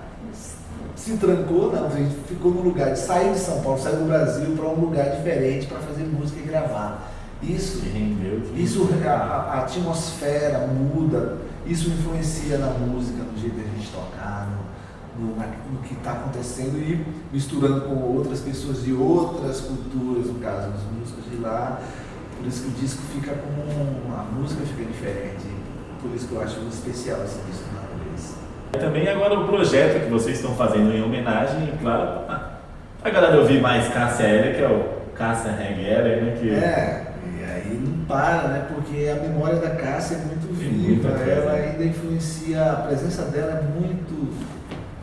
se trancou, não, a gente ficou no lugar de sair de São Paulo, sair do Brasil para um lugar diferente para fazer música e gravar. Isso a atmosfera muda, isso influencia na música, no jeito de a gente tocar, no que está acontecendo e misturando com outras pessoas de outras culturas, no caso, os músicos de lá. Por isso que o disco fica como. A música fica diferente. Por isso que eu acho especial esse disco na vez. E também agora o projeto que vocês estão fazendo em homenagem, claro, a galera ouvir mais Cássia Eller, que é o Cássia Reggae Eller, né? E aí não para, né? Porque a memória da Cássia é muito viva, ela ainda influencia, a presença dela é muito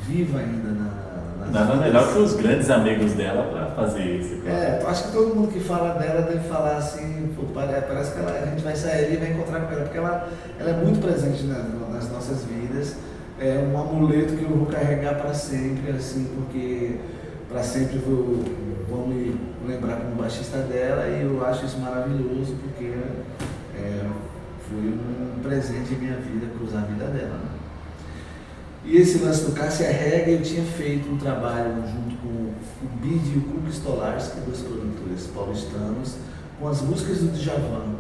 viva ainda nas Nada vidas. melhor que os grandes amigos dela para fazer isso. Eu acho que todo mundo que fala dela deve falar assim, pô, parece que a gente vai sair ali e vai encontrar com ela, porque ela é muito presente nas nossas vidas, é um amuleto que eu vou carregar para sempre, assim, porque para sempre vou me lembrar como baixista dela e eu acho isso maravilhoso, porque foi um presente em minha vida, cruzar a vida dela, né? E esse lance do Cássia Reggae, eu tinha feito um trabalho junto com o Bid e o Cuco Stolarski, 2 produtores paulistanos, com as músicas do Djavan,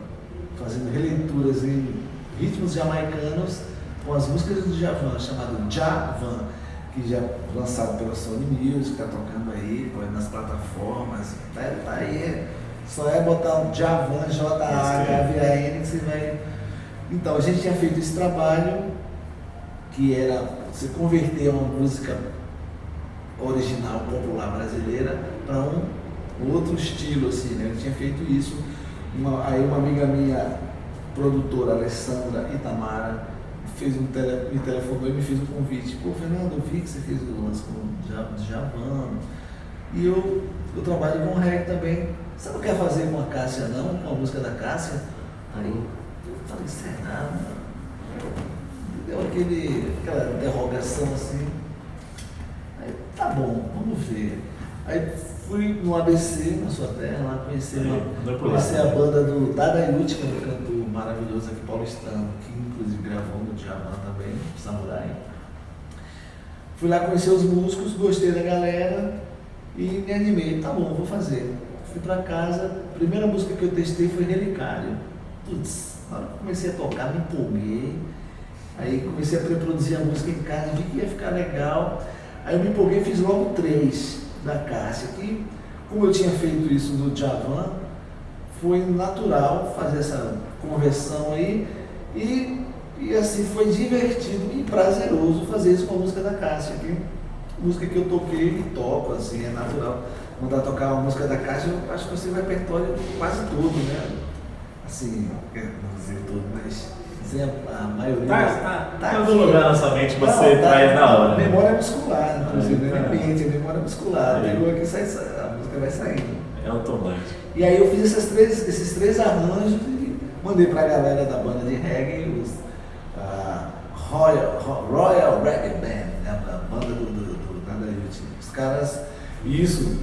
fazendo releituras em ritmos jamaicanos com as músicas do Djavan, chamado Javan, que já lançado pela Sony Music, está tocando aí nas plataformas, tá aí, só é botar um Javan, Javan, que você vai... Então, a gente tinha feito esse trabalho, que era você converter uma música original, popular brasileira, para um outro estilo, assim, né? Eu tinha feito isso. Aí uma amiga minha, produtora, Alessandra Itamara, me telefonou e me fez um convite. Pô, Fernando, eu vi que você fez o lance com o Djavan. E eu trabalho com reggae também. Você não quer fazer com a Cássia, não? Com a música da Cássia? Aí eu falei, será? Deu aquela interrogação assim. Aí, tá bom, vamos ver. Aí fui no ABC, na sua terra, lá conhecer a banda do Dada Yuti, que é um cantor maravilhoso aqui paulistano, que inclusive gravou no Djavan também, Samurai. Fui lá conhecer os músicos, gostei da galera e me animei. Tá bom, vou fazer. Fui pra casa, a primeira música que eu testei foi Relicário. Putz, na hora que eu comecei a tocar, me empolguei. Aí comecei a pré-produzir a música em casa, vi que ia ficar legal. Aí eu me empolguei e fiz logo 3 da Cássia, que como eu tinha feito isso no Djavan, foi natural fazer essa conversão aí e assim foi divertido e prazeroso fazer isso com a música da Cássia, que música que eu toquei e toco, assim, é natural. Quando eu tocar uma música da Cássia, eu acho que você vai repertório quase todo, né? Assim, não dizer todo, mas a maioria tá no lugar na sua mente, você traz na hora. Memória muscular, inclusive, memória muscular. Pegou aqui, a música vai saindo. É automático. E aí eu fiz esses três arranjos e mandei pra galera da banda de reggae, Royal Reggae Band, né, a banda do Dada Yuti. Os caras, isso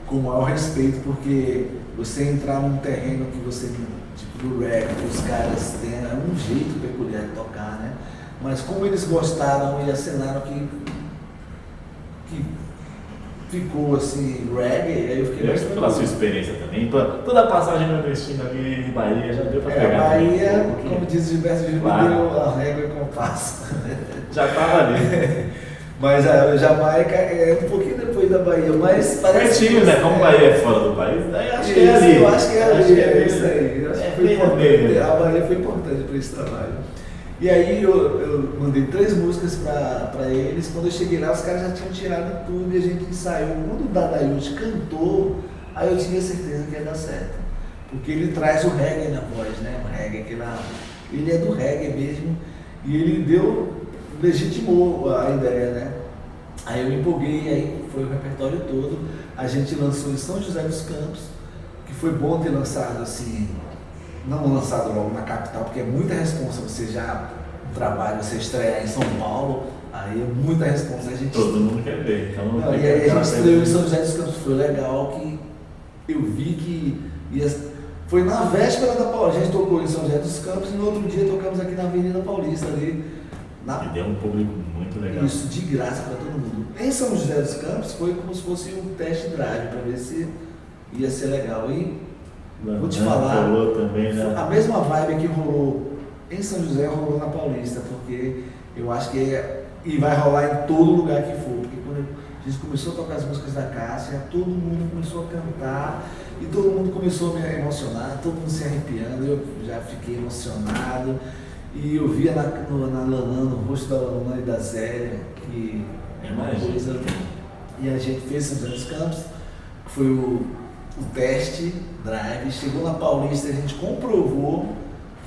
com o maior respeito, porque você entrar num terreno que você, tipo do reggae, que os caras têm um jeito peculiar de tocar, né? Mas como eles gostaram e acenaram que ficou assim, reggae, aí eu fiquei mais Pela sua experiência também, toda a passagem nordestina ali em Bahia já deu pra pegar. A Bahia, também, um pouquinho. como diz Gilberto Gil, Claro. deu a régua e compasso. Já tava ali. Mas a Jamaica é um pouquinho depois da Bahia, mas parece Pertinho, né? Como Bahia é fora do país, daí acho que é Isso, ali. eu acho que é ali, é isso aí. Eu acho que foi bem no importante, meio. a Bahia foi importante para esse trabalho. E aí eu mandei 3 músicas para eles. Quando eu cheguei lá, os caras já tinham tirado tudo e a gente ensaiou. Quando o Dadaiute cantou, aí eu tinha certeza que ia dar certo. Porque ele traz o reggae na voz, né? O reggae, ele é do reggae mesmo. E ele legitimou a ideia, né? Aí eu me empolguei, aí foi o repertório todo. A gente lançou em São José dos Campos, que foi bom ter lançado assim, não lançado logo na capital, porque é muita responsa você já trabalha, você estrear em São Paulo, aí é muita responsa. Todo mundo quer ver. Então, não, e aí a gente estreou em São José dos Campos, foi legal, que eu vi que foi na véspera da Paulista. A gente tocou em São José dos Campos e no outro dia tocamos aqui na Avenida Paulista ali. E deu um público muito legal. Isso, de graça para todo mundo. Em São José dos Campos foi como se fosse um test drive para ver se ia ser legal. E vou te falar, rolou também, né? a mesma vibe que rolou em São José rolou na Paulista, porque eu acho que e vai rolar em todo lugar que for, porque quando a gente começou a tocar as músicas da Cássia, todo mundo começou a cantar e todo mundo começou a me emocionar, todo mundo se arrepiando, eu já fiquei emocionado. E eu via na Lanã, no rosto da Lanã e da Zélia, que é uma coisa. E a gente fez São José dos Campos, que foi o teste drive, chegou na Paulista e a gente comprovou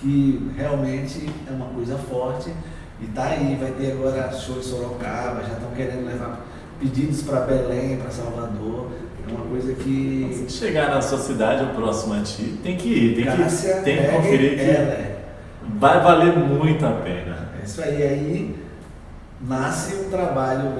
que realmente é uma coisa forte. E tá aí, vai ter agora show em Sorocaba, já estão querendo levar pedidos para Belém, para Salvador. É uma coisa que. Se chegar na sua cidade ou próximo a ti, tem que ir, tem que conferir que. Vai valer muito a pena. É isso aí. Aí nasce um trabalho,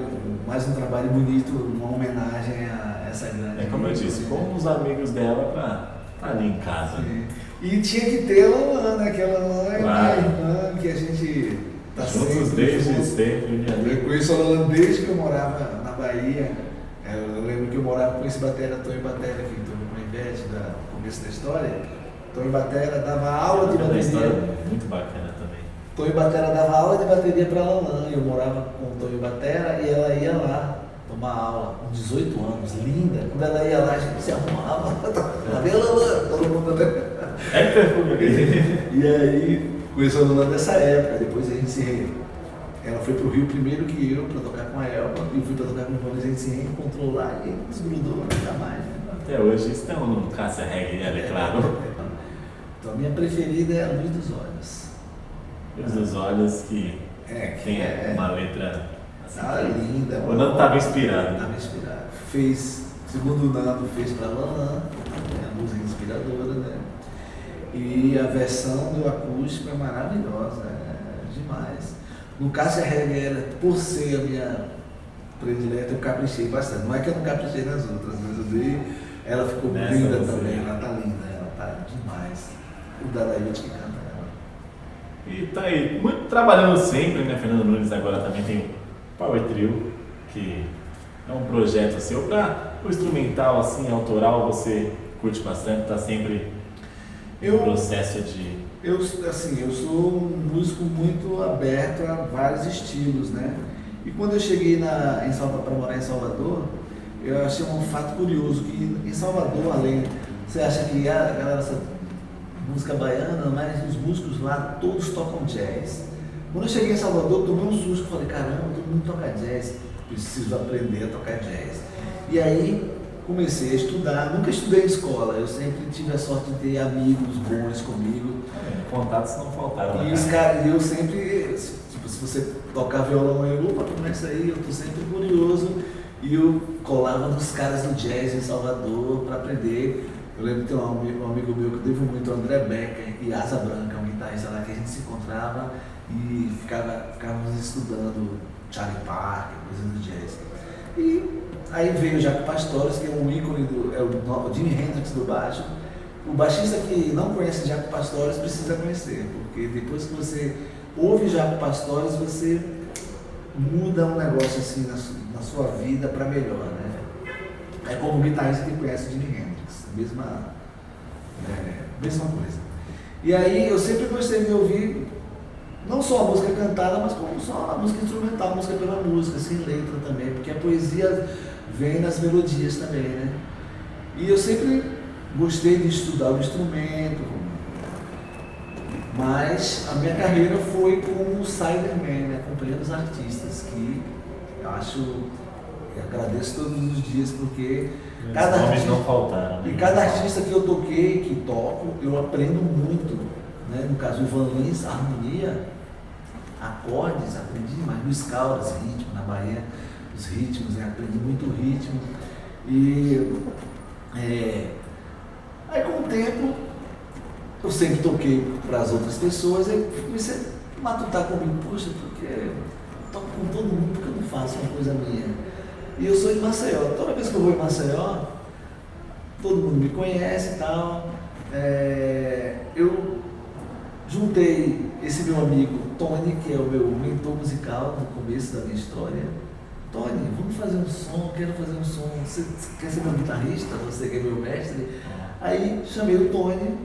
mais um trabalho bonito, uma homenagem a essa grande. É como eu disse, com os amigos dela pra ali em casa. Sim. E tinha que ter a Lanã, né? Que a Lanã é Claro. minha irmã, que a gente tá Juntos desde sempre. Eu conheço a Lanã desde que eu morava na Bahia. Eu lembro que eu morava com esse batera, Tonho Batera, que estou com a Ivete, do começo da história. Tonho Batera dava aula de bateria. Muito bacana também. Tonho Batera dava aula de bateria para a Lanã. Eu morava com o Tonho Batera e ela ia lá tomar aula, com 18 anos, linda. Quando ela ia lá, a gente se arrumava. Cadê a Lanã? Todo mundo. É perfume aqui. E aí, conheci a Lanã dessa época. Depois a gente ela foi pro Rio primeiro que eu, para tocar com a Elba. E eu fui para tocar com o Valdir, a gente se reencontrou lá e desgrudou nunca mais. Né? Até hoje estão no Cássia Reggae, é claro. Então a minha preferida é a Luz dos Olhos. Luz dos Olhos que tem uma letra assim. Linda. O Nando estava inspirado. Estava inspirado. Segundo o Nando, fez para Lanã, a música inspiradora, né? E a versão do acústico é maravilhosa, é demais. No Cássia Reggae, por ser a minha predileta, eu caprichei bastante. Não é que eu não caprichei nas outras, mas eu dei. Ela ficou linda também, ela tá linda, ela tá demais. O Dadaiute que canta ela. E tá aí, muito trabalhando sempre, né? Fernando Nunes agora também tem o Power Trio, que é um projeto seu para o instrumental, assim, autoral, você curte bastante, tá sempre no processo de... Eu sou um músico muito aberto a vários estilos, né? E quando eu cheguei para morar em Salvador, eu achei um fato curioso que em Salvador, além, você acha que a galera essa música baiana, mas os músicos lá todos tocam jazz. Quando eu cheguei em Salvador, tomei um susto, falei, caramba, todo mundo toca jazz, preciso aprender a tocar jazz. E aí comecei a estudar, nunca estudei em escola, eu sempre tive a sorte de ter amigos bons comigo. Contatos não faltaram. E os caras, eu sempre, tipo, se você tocar violão, eu, opa, começa aí, eu tô sempre curioso. E eu colava nos caras do jazz em Salvador para aprender. Eu lembro de ter um amigo meu que eu devo muito, André Becker e Asa Branca, um guitarrista lá, que a gente se encontrava e ficávamos estudando Charlie Parker, coisas do jazz. E aí veio o Jaco Pastorius, que é um ícone o Jimi Hendrix do baixo. O baixista que não conhece Jaco Pastorius precisa conhecer, porque depois que você ouve Jaco Pastorius, você muda um negócio assim na sua vida para melhor, né? É como o guitarrista que conhece Jimi Hendrix, mesma coisa. E aí eu sempre gostei de ouvir não só a música cantada, mas como só a música instrumental, a música pela música, sem letra também, porque a poesia vem nas melodias também, né? E eu sempre gostei de estudar o instrumento, mas a minha carreira foi como sideman, né? Acompanhando os artistas, que eu agradeço todos os dias, porque Os nomes não faltaram. e cada artista que eu toquei, que toco, eu aprendo muito, né? No caso, o Ivan Lins, harmonia, acordes, aprendi mais. Luiz Caldas, ritmo, na Bahia, os ritmos, né? Aprendi muito ritmo. E aí com o tempo, eu sempre toquei para as outras pessoas, e comecei a matutar comigo, poxa, porque eu toco com todo mundo, porque eu não faço uma coisa minha. E eu sou de Maceió, toda vez que eu vou em Maceió, todo mundo me conhece e tal. Eu juntei esse meu amigo Tony, que é o meu mentor musical no começo da minha história. Tony, vamos fazer um som, quero fazer um som, você quer ser meu guitarrista? Você quer meu mestre? Aí chamei o Tony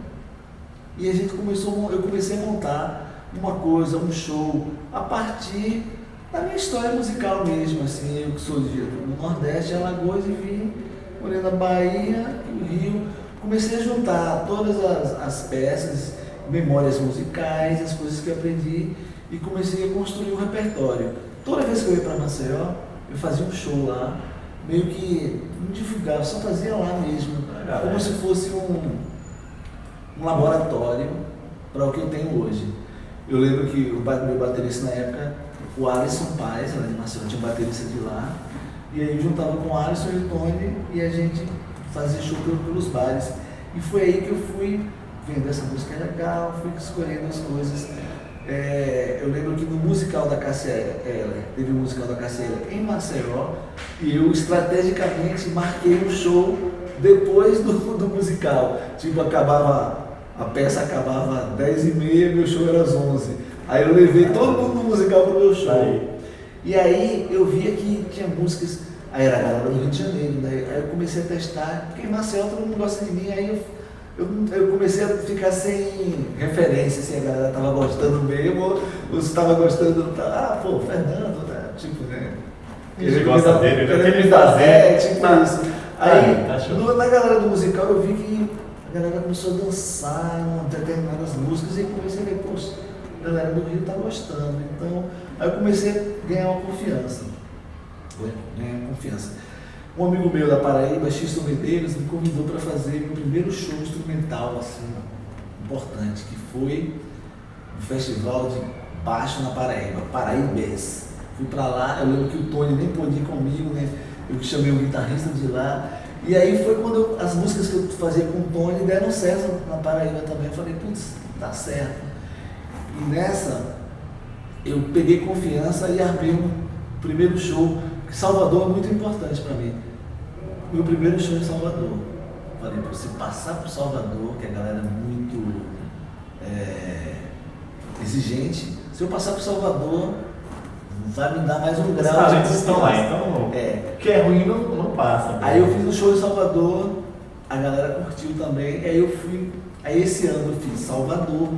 e eu comecei a montar uma coisa, um show, a partir da minha história musical mesmo, assim, eu que sou do Nordeste, Alagoas, e vim, morei na Bahia e no Rio, comecei a juntar todas as peças, memórias musicais, as coisas que eu aprendi, e comecei a construir um repertório. Toda vez que eu ia para Maceió, eu fazia um show lá, meio que não divulgava, só fazia lá mesmo, como se fosse um laboratório para o que eu tenho hoje. Eu lembro que o meu baterista na época, o Alisson Paes, lá de Maceió, tinha um baterista de lá, e aí eu juntava com o Alisson e o Tony e a gente fazia show pelos bares. E foi aí que eu fui vendo essa música legal, fui escolhendo as coisas. Eu lembro que no musical da Cássia Eller, teve o musical da Cássia Eller em Maceió, e eu estrategicamente marquei um show depois do musical. Tipo, a peça acabava às 10h30, meu show era às 11h. Aí eu levei todo mundo no musical pro meu show. E aí eu via que tinha músicas, aí era a galera do Rio de Janeiro, né? Aí eu comecei a testar, porque em Maceió todo mundo gosta de mim, aí eu comecei a ficar sem referência, assim, a galera tava gostando mesmo, ou se tava gostando, Fernando, né? Tipo, né? Ele gosta dele, né? Ele me fazer, tipo isso. Aí, na galera do musical, eu vi que a galera começou a dançar em determinadas músicas, e comecei a ver, poxa, a galera do Rio tá gostando. Então, aí eu comecei a ganhar uma confiança. Um amigo meu da Paraíba, Xisto Medeiros, me convidou para fazer meu primeiro show instrumental, assim, importante, que foi um festival de baixo na Paraíba, Paraibés. Fui para lá, eu lembro que o Tony nem pôde ir comigo, né? Eu chamei um guitarrista de lá. E aí foi quando as músicas que eu fazia com o Tony deram certo na Paraíba também. Eu falei, putz, tá certo. E nessa, eu peguei confiança e armei um primeiro show, que Salvador é muito importante para mim. Meu primeiro show em Salvador. Falei, se passar por Salvador, que a galera é muito exigente, se eu passar por Salvador, vai me dar mais um grau. Os talentos estão lá, então o que é ruim não passa. Aí eu fiz um show em Salvador, a galera curtiu também, aí esse ano eu fiz Salvador,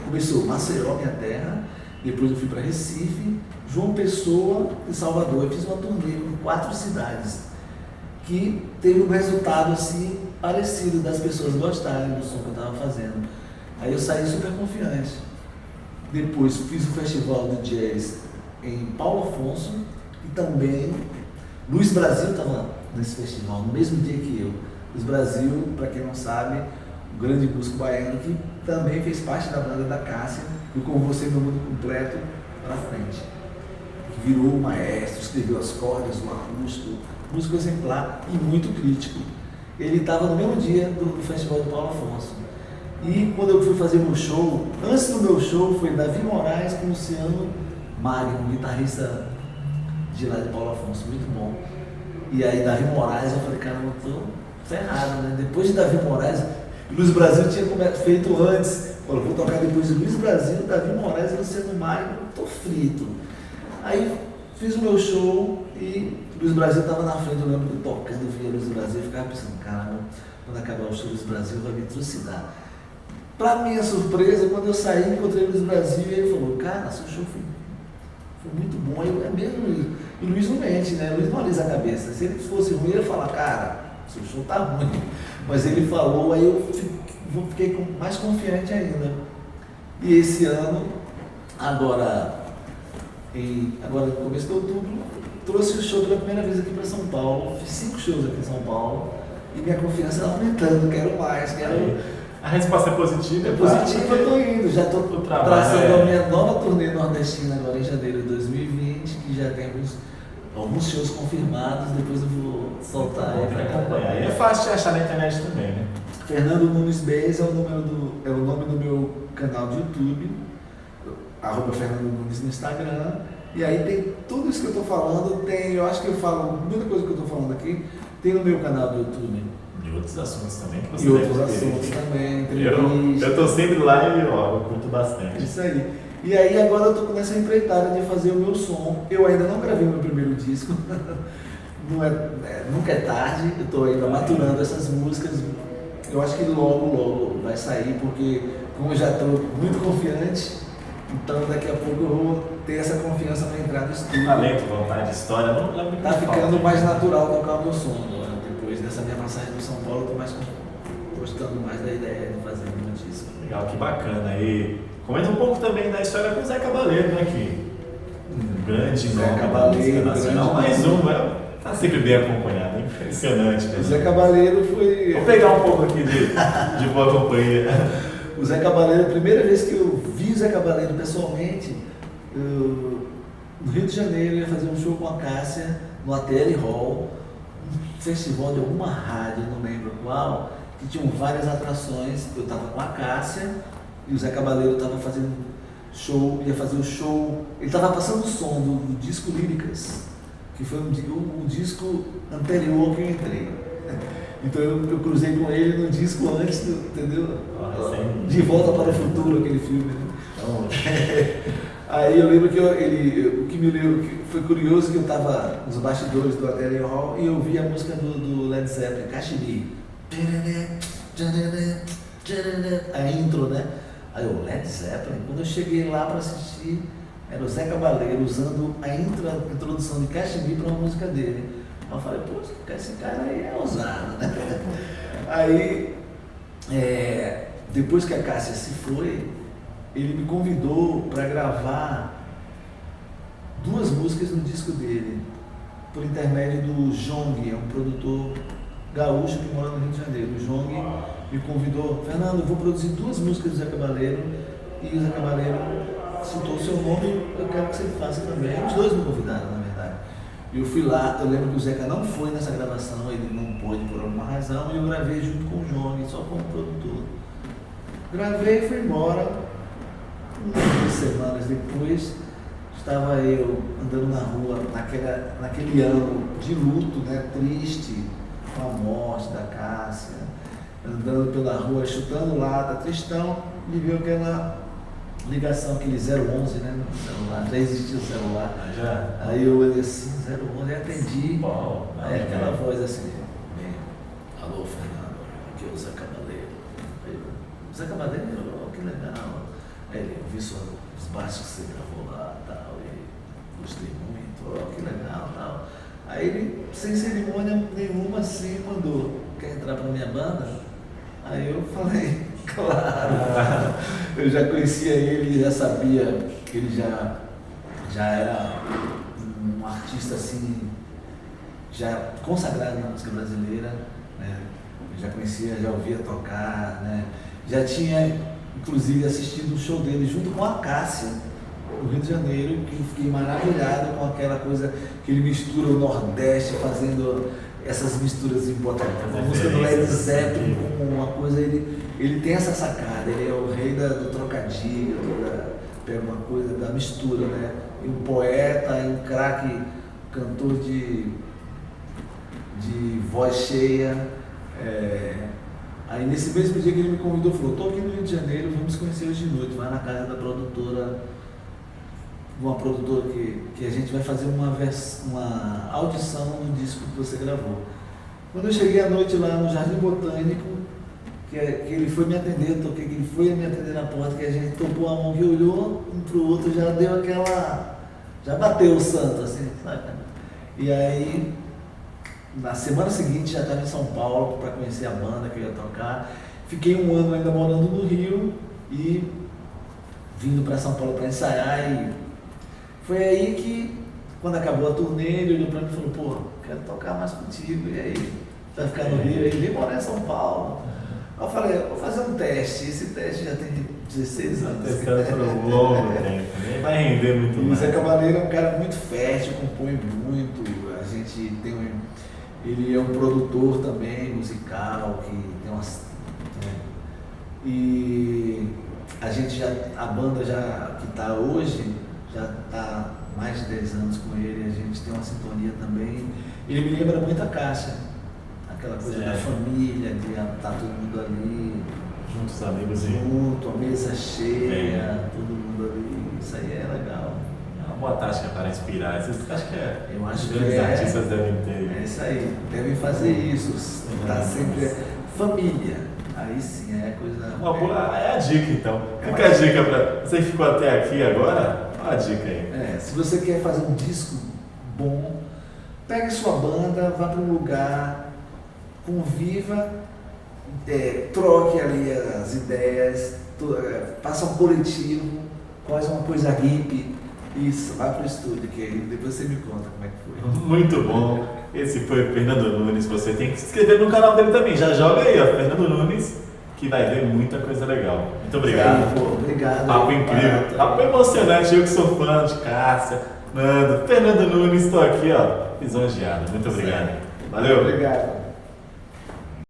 começou Maceió, minha terra, depois eu fui para Recife, João Pessoa e Salvador. Eu fiz uma turnê com 4 cidades, que teve um resultado assim parecido, das pessoas gostarem do som que eu estava fazendo. Aí eu saí super confiante. Depois fiz o festival do jazz em Paulo Afonso, e também Luiz Brasil estava nesse festival, no mesmo dia que eu. Luiz Brasil, para quem não sabe, um grande músico baiano que também fez parte da banda da Cássia, e Com Você Meu Mundo Completo para frente. Que virou o maestro, escreveu as cordas, o acústico, músico exemplar e muito crítico. Ele estava no mesmo dia do festival do Paulo Afonso. E quando eu fui fazer meu show, antes do meu show foi Davi Moraes com Luciano Magno, um guitarrista de lá de Paulo Afonso, muito bom. E aí Davi Moraes, eu falei, cara, eu tô ferrado, né? Depois de Davi Moraes, Luiz Brasil tinha feito antes. Falou, vou tocar depois de Luiz Brasil, Davi Moraes e Luciano Maia, tô frito. Aí fiz o meu show e Luiz Brasil estava na frente, eu lembro de tocando, via Luiz Brasil e ficava pensando, caramba, quando acabar o show Luiz Brasil vai me trucidar. Para minha surpresa, quando eu saí, encontrei o Luiz Brasil e ele falou, cara, seu show foi muito bom. É mesmo, Luiz. E o Luiz não mente, né? O Luiz não alisa a cabeça. Se ele fosse ruim, ele ia falar, cara, seu show tá ruim. Mas ele falou, aí eu fiquei mais confiante ainda. E esse ano, agora no começo de outubro, trouxe o show pela primeira vez aqui para São Paulo. Fiz 5 shows aqui em São Paulo. E minha confiança está aumentando, quero mais, A resposta é positiva? É positiva, eu estou indo, já estou traçando a minha nova turnê nordestina agora em janeiro de 2020, que já temos alguns shows confirmados, depois eu vou soltar aí para acompanhar. E é fácil de achar na internet também, né? Fernando Nunes Bez é o nome do meu canal de YouTube, @Fernando Nunes no Instagram, e aí tem tudo isso que eu estou falando, eu acho que eu falo, muita coisa que eu estou falando aqui, tem no meu canal do YouTube. E outros assuntos também que você E outros assuntos também. Eu tô sempre lá e eu curto bastante. Isso aí. E aí agora eu tô nessa empreitada de fazer o meu som. Eu ainda não gravei meu primeiro disco. Nunca é tarde, eu tô ainda maturando essas músicas. Eu acho que logo vai sair, porque como eu já estou muito confiante, então daqui a pouco eu vou ter essa confiança para entrar no estúdio. Talento, vontade, história, não é muito tá ficando mais natural tocar o meu som agora. Depois dessa minha passagem no São Paulo, eu tô gostando mais da ideia de fazer um disco. Legal, que bacana. E comenta um pouco também da história com o Zé Cabaleiro, né? Que um grande nome da música nacional, mais um, tá sempre bem acompanhado, impressionante. O Zé Cabaleiro foi... Vou pegar um pouco aqui de boa companhia. O Zé Cabaleiro, a primeira vez que eu vi o Zé Cabaleiro pessoalmente, no Rio de Janeiro, eu ia fazer um show com a Cássia, no ATL Hall, um festival de alguma rádio, não lembro qual, que tinham várias atrações. Eu estava com a Cássia e o Zé Cabaleiro estava fazendo show, ia fazer o show, ele estava passando o som do disco Líricas, que foi um disco anterior que eu entrei. Então eu cruzei com ele no disco antes, entendeu? De Volta para o Futuro, aquele filme. Né? Aí eu lembro que o que me lembro, que foi curioso, que eu estava nos bastidores do Ateliê Hall e eu vi a música do Led Zeppelin, Cachemire. A intro, né? Aí o Led Zeppelin, quando eu cheguei lá para assistir, era o Zé Cabaleiro usando a introdução de Cachemire para uma música dele. Eu falei, pô, esse cara aí é ousado, né? Aí, depois que a Cássia se foi, ele me convidou para gravar 2 músicas no disco dele, por intermédio do Jong, é um produtor gaúcho que mora no Rio de Janeiro. O Jong me convidou, Fernando, eu vou produzir 2 músicas do Zé Cabaleiro, e o Zé Cabaleiro citou o seu nome, eu quero que você faça também. Os 2 me convidaram, na verdade. Eu fui lá, eu lembro que o Zeca não foi nessa gravação, ele não pôde por alguma razão, e eu gravei junto com o Jong, só como produtor. Gravei e fui embora. 2 semanas depois, estava eu andando na rua, naquele ano de luto, né, triste, com a morte da Cássia, andando pela rua, chutando lata, tristão, e viu aquela ligação, aquele 011, né, no celular, já existia o celular. Já. Aí eu olhei assim, 011, e atendi, aí aquela voz assim, alô Fernando, aqui é o Zé Cabaleiro. Aí eu, Zé Cabaleiro, oh, que legal. Aí ele, eu vi os baixos que você gravou lá e tal, e gostei muito, oh, que legal tal. Aí ele, sem cerimônia nenhuma, assim, mandou, quer entrar pra minha banda? Aí eu falei, claro. Eu já conhecia ele, já sabia que ele já era um artista assim, já consagrado na música brasileira, né? Eu já conhecia, já ouvia tocar, né? Já tinha, inclusive, assistido um show dele junto com a Cássia, no Rio de Janeiro, que eu fiquei maravilhado com aquela coisa que ele mistura o Nordeste, fazendo essas misturas importantes. A música do Led Zeppelin com uma coisa, ele tem essa sacada, ele é o rei do trocadilho, pega uma coisa da mistura, né? E um poeta, e um craque, cantor de de voz cheia. Aí nesse mesmo dia que ele me convidou, falou, estou aqui no Rio de Janeiro, vamos conhecer hoje de noite, vai na casa da produtora, uma produtora que a gente vai fazer uma audição do disco que você gravou. Quando eu cheguei à noite lá no Jardim Botânico, que ele foi me atender, toquei, que ele foi me atender na porta, que a gente topou a mão, que olhou um pro outro, já deu aquela, já bateu o santo, assim, sabe? E aí, na semana seguinte, já estava em São Paulo para conhecer a banda que eu ia tocar. Fiquei um ano ainda morando no Rio e vindo para São Paulo para ensaiar. E foi aí que, quando acabou a turnê, ele olhou para mim e falou, pô, quero tocar mais contigo. E aí, vai ficar no Rio? Ele veio morar em São Paulo. Eu falei, vou fazer um teste. Esse teste já tem 16 anos. Testando por um longo tempo, nem vai render muito E o mais. Zé Cabaleiro é um cara muito fértil, compõe muito. A gente tem ele é um produtor também musical, que tem umas. E a banda já que está hoje, já está mais de 10 anos com ele, a gente tem uma sintonia também. Ele me lembra muito a Cássia, aquela coisa da família, de estar todo mundo ali. Juntos, amigos e. Junto, a mesa cheia, todo mundo ali. Isso aí é legal. É uma boa tática para inspirar. Acho que Eu acho os que grandes artistas devem ter. É isso aí, devem fazer isso. Tá sempre família. Aí sim, é coisa. Uma boa, é a dica então. Fica a dica para você que ficou até aqui agora, olha a dica aí. Se você quer fazer um disco bom, pegue sua banda, vá para um lugar, conviva, troque ali as ideias, faça um coletivo, faz uma coisa hippie, isso, vá para o estúdio, que aí depois você me conta como é que foi. Muito bom. Esse foi o Fernando Nunes. Você tem que se inscrever no canal dele também. Já joga aí, ó, Fernando Nunes, que vai ver muita coisa legal. Muito obrigado. Pô, obrigado. Papo incrível. Papo emocionante. Eu que sou fã de Cássia, Nando, Fernando Nunes, estou aqui, ó, lisonjeado. Muito obrigado. Valeu. Obrigado.